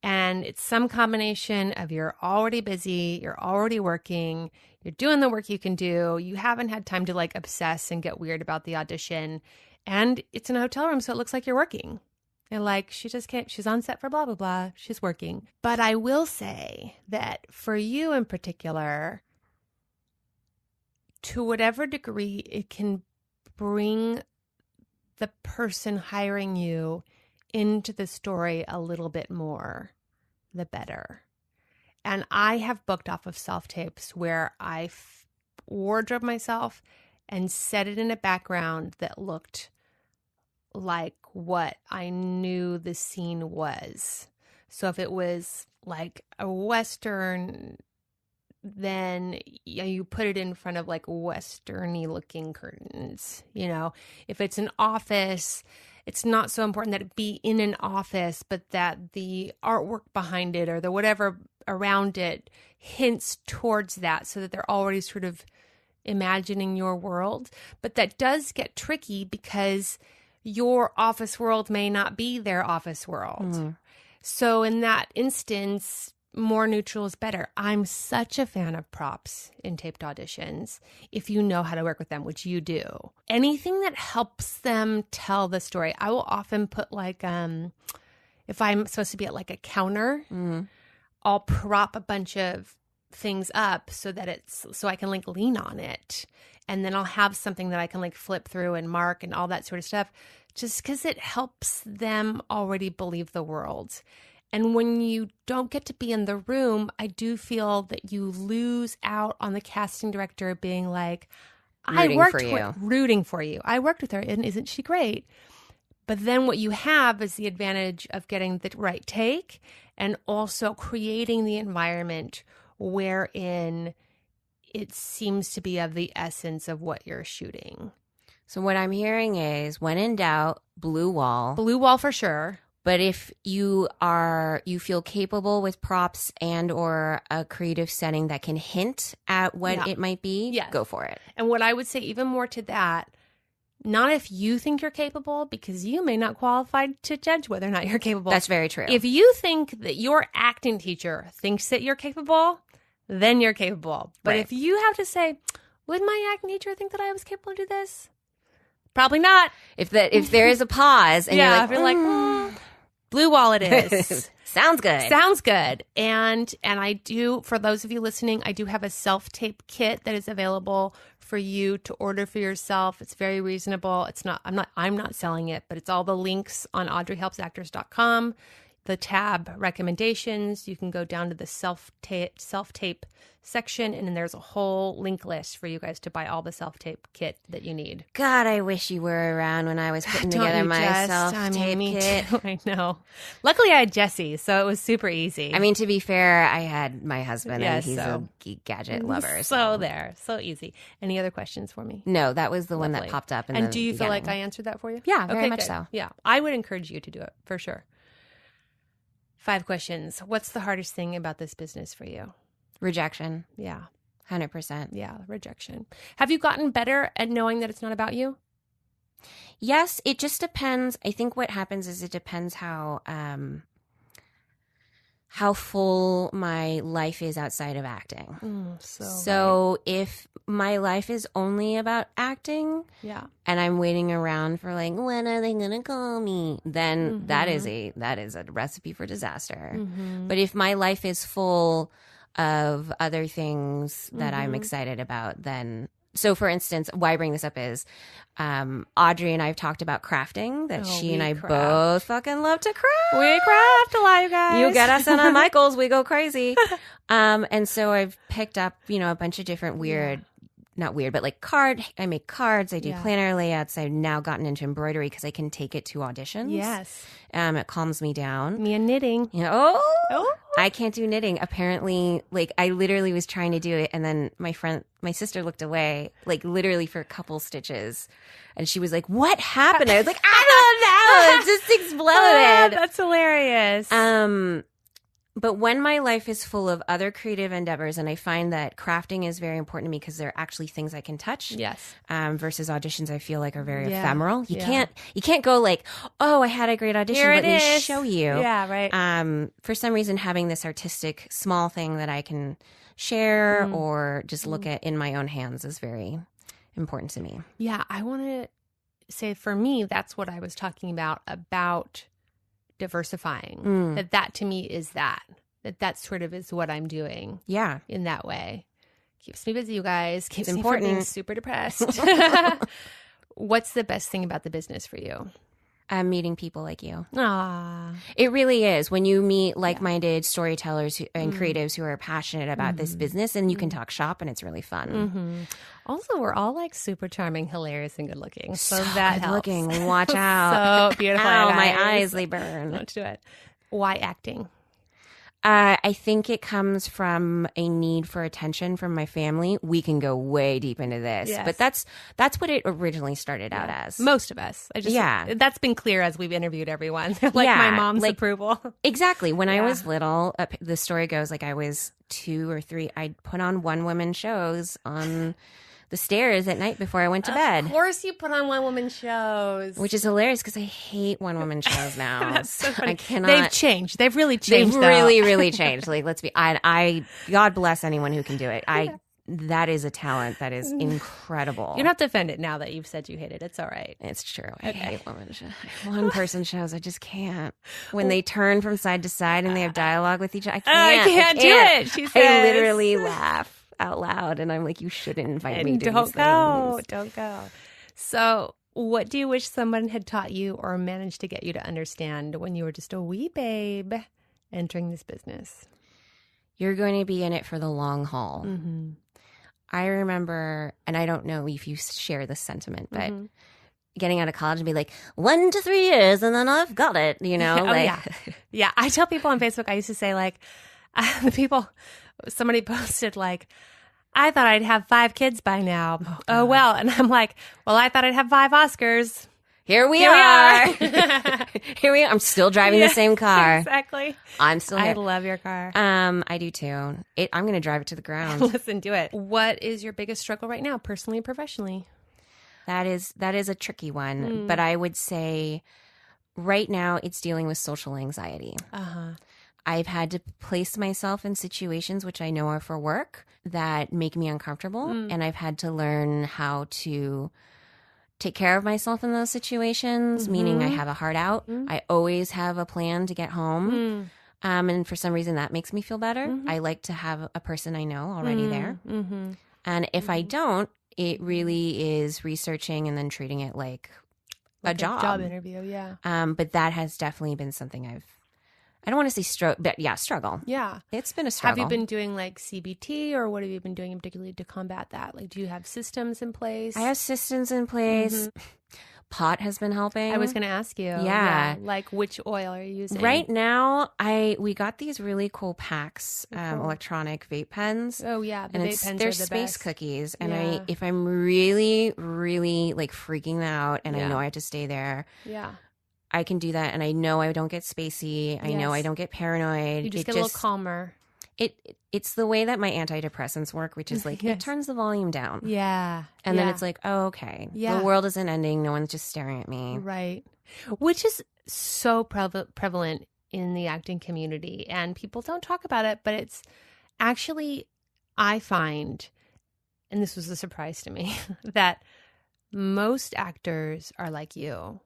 A: And it's some combination of you're already busy, you're already working, you're doing the work you can do, you haven't had time to like obsess and get weird about the audition, and it's in a hotel room, so it looks like you're working. And like, she just can't, she's on set for blah, blah, blah, she's working. But I will say that for you in particular, to whatever degree it can bring the person hiring you into the story a little bit more, the better. And I have booked off of self-tapes where I wardrobe myself and set it in a background that looked like what I knew the scene was. So if it was like a Western, then you put it in front of like Western-y looking curtains. You know, if it's an office, it's not so important that it be in an office, but that the artwork behind it or the whatever around it hints towards that, so that they're already sort of imagining your world. But that does get tricky because your office world may not be their office world. So in that instance, more neutral is better. I'm such a fan of props in taped auditions if you know how to work with them, which you do. Anything that helps them tell the story. I will often put like, if I'm supposed to be at like a counter, I'll prop a bunch of things up so that so I can like lean on it. And then I'll have something that I can like flip through and mark and all that sort of stuff, just because it helps them already believe the world. And when you don't get to be in the room, I do feel that you lose out on the casting director being like, rooting for you. I worked with her, and isn't she great? But then what you have is the advantage of getting the right take and also creating the environment wherein it seems to be of the essence of what you're shooting.
B: So what I'm hearing is, when in doubt, blue wall.
A: Blue wall for sure.
B: But if you feel capable with props and or a creative setting that can hint at what it might be, go for it.
A: And what I would say even more to that, not if you think you're capable, because you may not qualify to judge whether or not you're capable.
B: That's very true.
A: If you think that your acting teacher thinks that you're capable, then you're capable. But if you have to say, would my acting teacher think that I was capable to do this? Probably not.
B: If there is a pause and
A: you're like, blue wall it is.
B: Sounds good.
A: Sounds good. And I do, for those of you listening, I do have a self-tape kit that is available for you to order for yourself. It's very reasonable. I'm not selling it, but it's all the links on audreyhelpsactors.com. The tab recommendations, you can go down to the self-tape section, and then there's a whole link list for you guys to buy all the self-tape kit that you need.
B: God, I wish you were around when I was putting together my self-tape kit.
A: Too, I know. Luckily, I had Jesse, so it was super easy.
B: I mean, to be fair, I had my husband, and he's a geek gadget lover.
A: So easy. Any other questions for me?
B: No, that was the one that popped up.
A: And do you feel like I answered that for you?
B: Yeah, very much so.
A: Yeah, I would encourage you to do it, for sure. 5 questions. What's the hardest thing about this business for you?
B: Rejection.
A: Yeah.
B: 100%.
A: Yeah, rejection. Have you gotten better at knowing that it's not about you?
B: Yes, it just depends. I think what happens is it depends how full my life is outside of acting. So if my life is only about acting, and I'm waiting around for like, when are they gonna call me? Then that is a recipe for disaster. But if my life is full of other things that I'm excited about, then. So, for instance, why I bring this up is Audrey and I have talked about crafting, that she and I both fucking love to craft.
A: We craft a lot, you guys.
B: You get us in a Michael's, we go crazy. And so I've picked up, a bunch of different not weird, but like I make cards, I do planner layouts. I've now gotten into embroidery because I can take it to auditions.
A: Yes.
B: It calms me down.
A: Me and knitting.
B: I can't do knitting. Apparently, like I literally was trying to do it, and then my sister looked away, like literally for a couple stitches, and she was like, "What happened?" I was like, "I don't know. It just exploded."
A: That's hilarious.
B: But when my life is full of other creative endeavors, and I find that crafting is very important to me because they're actually things I can touch.
A: Yes. Versus auditions, I feel like are very ephemeral. You can't go like, oh, I had a great audition. Let me show you. Yeah, right.
B: For some reason, having this artistic small thing that I can share or just look at in my own hands is very important to me.
A: Yeah, I want to say for me, that's what I was talking about diversifying. That to me is that sort of is what I'm doing.
B: Yeah.
A: In that way. Keeps me busy, you guys. Keeps
B: it's
A: me
B: important.
A: from being super depressed. What's the best thing about the business for you?
B: Meeting people like you.
A: Ah,
B: it really is. When you meet like-minded storytellers and creatives who are passionate about this business, and you can talk shop, and it's really fun.
A: Also, we're all like super charming, hilarious, and good looking. So
B: good
A: that helps.
B: looking. Watch out.
A: So beautiful.
B: Ow, my eyes, they burn.
A: Don't do it. Why acting?
B: I think it comes from a need for attention from my family. We can go way deep into this, but that's what it originally started out as.
A: Most of us. That's been clear as we've interviewed everyone. My mom's approval.
B: Exactly. When I was little, the story goes like I was 2 or 3. I'd put on one-woman shows on the stairs at night before I went to bed.
A: Of course you put on one-woman shows.
B: Which is hilarious because I hate one-woman shows now.
A: That's so funny.
B: I cannot.
A: They've changed. They've really changed.
B: They've really, really changed. Like, let's be, I God bless anyone who can do it. That is a talent that is incredible.
A: You don't have to defend it now that you've said you hate it. It's all right.
B: It's true. I hate one-person shows. I just can't. When they turn from side to side and they have dialogue with each other, I can't.
A: Do it, she says.
B: I literally laugh out loud, and I'm like, you shouldn't invite me to these things.
A: Don't go. So what do you wish someone had taught you or managed to get you to understand when you were just a wee babe entering this business?
B: You're going to be in it for the long haul. I remember, and I don't know if you share this sentiment, but getting out of college and be like, 1 to 3 years and then I've got it,
A: Yeah. I tell people on Facebook, I used to say like, somebody posted like, I thought I'd have 5 kids by now. Oh well. And I'm like, well, I thought I'd have 5 Oscars.
B: Here we are. Here we are. I'm still driving the same car.
A: Exactly.
B: I'm still here.
A: I love your car.
B: I do too. I'm going to drive it to the ground.
A: Listen, do it. What is your biggest struggle right now, personally and professionally?
B: That is a tricky one. But I would say right now it's dealing with social anxiety.
A: Uh-huh.
B: I've had to place myself in situations which I know are for work that make me uncomfortable. And I've had to learn how to take care of myself in those situations, meaning I have a heart out. I always have a plan to get home. And for some reason that makes me feel better. I like to have a person I know already there. And if I don't, it really is researching and then treating it like a job.
A: Job interview, yeah.
B: But that has definitely been something I don't want to say struggle, but yeah, struggle.
A: Yeah.
B: It's been a struggle.
A: Have you been doing like CBT, or what have you been doing particularly to combat that? Like, do you have systems in place?
B: I have systems in place. Pot has been helping.
A: I was going to ask you.
B: Yeah.
A: Like, which oil are you using?
B: Right now, we got these really cool packs, electronic vape pens.
A: Oh, yeah. The
B: And
A: vape pens
B: they're
A: are the
B: space
A: best.
B: cookies. And
A: Yeah.
B: if I'm really, really like freaking out and I know I have to stay there,
A: Yeah.
B: I can do that. And I know I don't get spacey. I know I don't get paranoid.
A: You just get a little calmer.
B: It's the way that my antidepressants work, which is like, it turns the volume down.
A: Yeah.
B: And then it's like, oh, okay.
A: Yeah.
B: The world isn't ending. No one's just staring at me.
A: Right. Which is so prevalent in the acting community. And people don't talk about it, but it's actually, I find, and this was a surprise to me, that most actors are like you.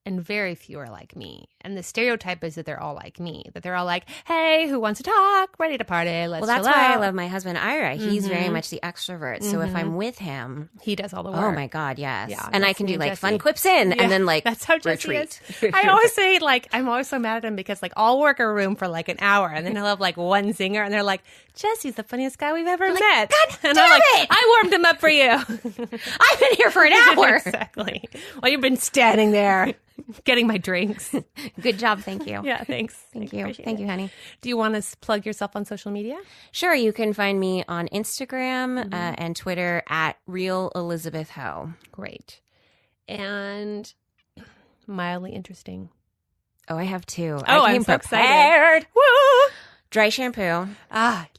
A: And very few are like me. And the stereotype is that they're all like me. That they're all like, hey, who wants to talk? Ready to party. Let's
B: Well, that's
A: chill
B: why
A: out.
B: I love my husband, Ira. He's very much the extrovert. So if I'm with him,
A: He does all the work.
B: oh my God, yes.
A: Yeah,
B: and I
A: that's
B: can
A: me
B: do
A: and
B: like
A: Jesse.
B: fun quips in and then like
A: that's how Jesse
B: retreat.
A: is. I always say, like, I'm always so mad at him because, like, I'll work a room for like an hour and then he'll have like one singer and they're like, Jesse's the funniest guy we've ever met.
B: God
A: and
B: damn
A: I'm like,
B: it!
A: I warmed him up for you.
B: I've been here for an hour.
A: Exactly. Well, you've been standing there getting my drinks.
B: Good job. Thank you.
A: Yeah, thanks.
B: Thank you.
A: Appreciate
B: Thank
A: it.
B: you, honey.
A: Do you want to plug yourself on social media?
B: Sure. You can find me on Instagram and Twitter at Real Elizabeth Ho.
A: Great. And mildly interesting.
B: Oh, I have two.
A: Oh,
B: I
A: I'm
B: came
A: so
B: prepared.
A: excited. Woo!
B: Dry shampoo.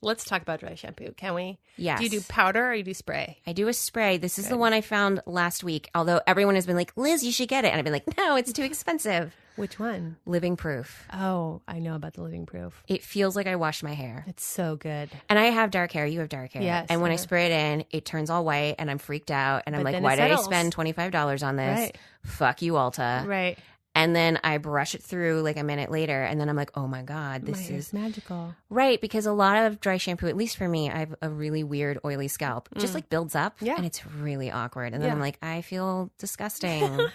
A: Let's talk about dry shampoo, can we?
B: Yes.
A: Do you do powder or you do spray?
B: I do a spray. This is the one I found last week. Although everyone has been like, Liz, you should get it. And I've been like, no, it's too expensive.
A: Which one?
B: Living Proof.
A: Oh, I know about the Living Proof.
B: It feels like I wash my hair.
A: It's so good.
B: And I have dark hair. You have dark hair.
A: Yes,
B: And when I
A: uh-huh.
B: spray it in, it turns all white and I'm freaked out. And I'm
A: But
B: like,
A: then
B: why
A: it
B: did I
A: settles.
B: spend $25 on this?
A: Right.
B: Fuck you, Ulta.
A: Right.
B: And then I brush it through like a minute later. And then I'm like, oh my God,
A: My
B: this
A: hair's
B: is
A: magical.
B: right. Because a lot of dry shampoo, at least for me, I have a really weird oily scalp. Just like builds up.
A: Yeah.
B: And it's really awkward. And then
A: Yeah.
B: I'm like, I feel disgusting.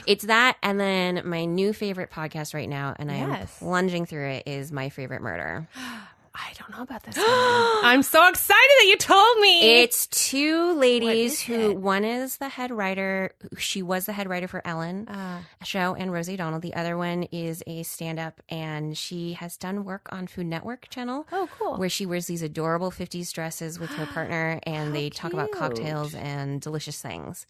B: It's that. And then my new favorite podcast right now, and I am
A: Yes.
B: plunging through it, is My Favorite Murder.
A: I don't know about this one. I'm so excited that you told me.
B: It's two ladies
A: is
B: who,
A: it?
B: one is the head writer. She was the head writer for Ellen show and Rosie O'Donnell. The other one is a stand-up, and she has done work on Food Network channel.
A: Oh, cool.
B: Where she wears these adorable 50s dresses with her partner, and they talk about
A: cute.
B: cocktails and delicious things.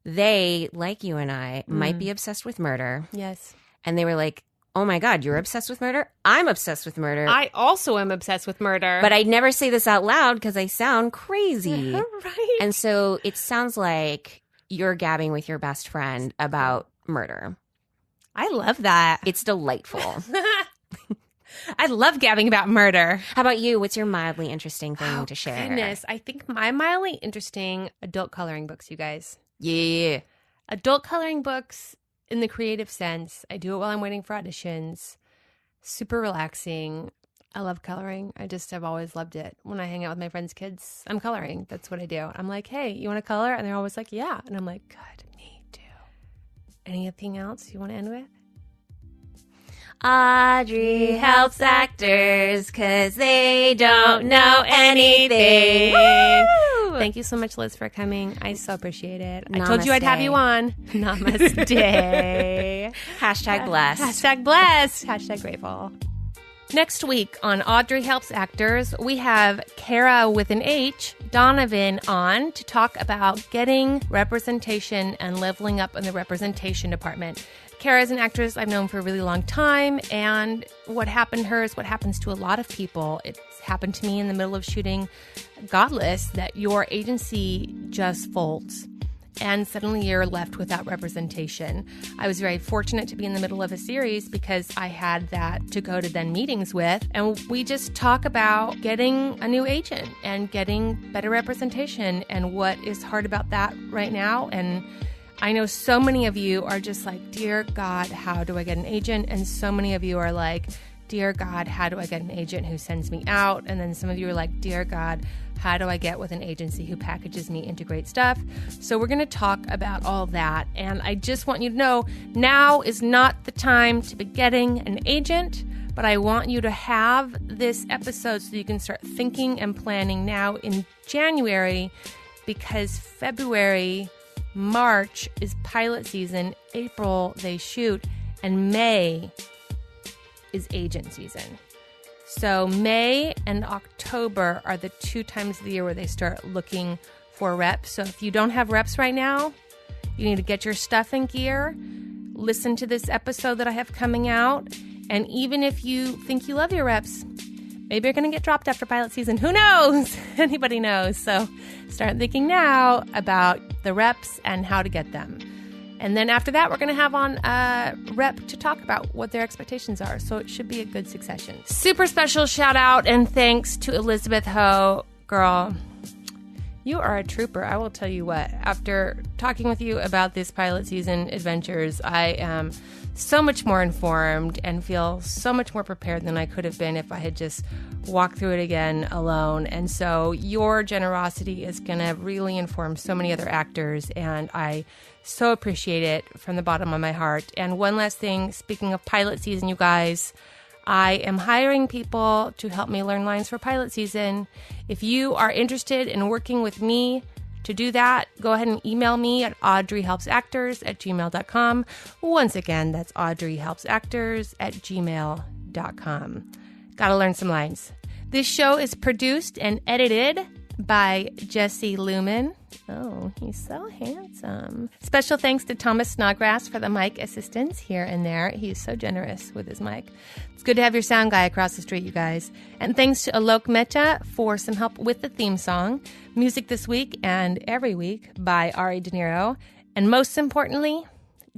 B: They, like you and I, might be obsessed with murder.
A: Yes.
B: And they were like, oh my God, you're obsessed with murder? I'm obsessed with murder.
A: I also am obsessed with murder.
B: But I'd never say this out loud because I sound crazy.
A: Right.
B: And so it sounds like you're gabbing with your best friend about murder.
A: I love that.
B: It's delightful.
A: I love gabbing about murder.
B: How about you? What's your mildly interesting thing to share?
A: Goodness. I think my mildly interesting adult coloring books, you guys.
B: Yeah.
A: Adult coloring books in the creative sense. I do it while I'm waiting for auditions. Super relaxing. I love coloring. I've always loved it. When I hang out with my friends' kids, I'm coloring. That's what I do. I'm like, hey, you want to color? And they're always like, yeah. And I'm like, good, me too. Anything else you want to end with?
B: Audrey helps actors because they don't know anything.
A: Woo! Thank you so much, Liz, for coming. I so appreciate it. I told you I'd have you on. Namaste.
B: Hashtag blessed.
A: Hashtag blessed. Hashtag grateful. Next week on Audrey Helps Actors, we have Kara with an H, Donovan on to talk about getting representation and leveling up in the representation department. Kara is an actress I've known for a really long time, and what happened to her is what happens to a lot of people. It's happened to me in the middle of shooting Godless, that your agency just folds. And suddenly you're left without representation. I was very fortunate to be in the middle of a series because I had that to go to then meetings with. And we just talk about getting a new agent and getting better representation and what is hard about that right now. And I know so many of you are just like, dear God, how do I get an agent? And so many of you are like, dear God, how do I get an agent who sends me out? And then some of you are like, dear God, how do I get with an agency who packages me into great stuff? So we're going to talk about all that. And I just want you to know, now is not the time to be getting an agent, but I want you to have this episode so you can start thinking and planning now in January, because February, March is pilot season, April they shoot, and May is agent season. So May and October are the 2 times of the year where they start looking for reps. So if you don't have reps right now, you need to get your stuff in gear, listen to this episode that I have coming out, and even if you think you love your reps, maybe you're going to get dropped after pilot season. Who knows? Anybody knows. So start thinking now about the reps and how to get them. And then after that, we're going to have on a rep to talk about what their expectations are. So it should be a good succession. Super special shout out and thanks to Elizabeth Ho. Girl, you are a trooper. I will tell you what. After talking with you about this pilot season adventures, I am so much more informed and feel so much more prepared than I could have been if I had just walked through it again alone. And so your generosity is going to really inform so many other actors, and I so appreciate it from the bottom of my heart. And one last thing, speaking of pilot season, you guys, I am hiring people to help me learn lines for pilot season. If you are interested in working with me to do that, go ahead and email me at audreyhelpsactors@gmail.com. Once again, that's audreyhelpsactors@gmail.com. Gotta learn some lines. This show is produced and edited by Jesse Lumen. Oh, he's so handsome. Special thanks to Thomas Snodgrass for the mic assistance here and there. He's so generous with his mic. It's good to have your sound guy across the street, you guys. And thanks to Aalok Mehta for some help with the theme song. Music this week and every week by Ari De Niro. And most importantly,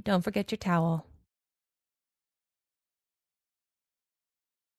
A: don't forget your towel.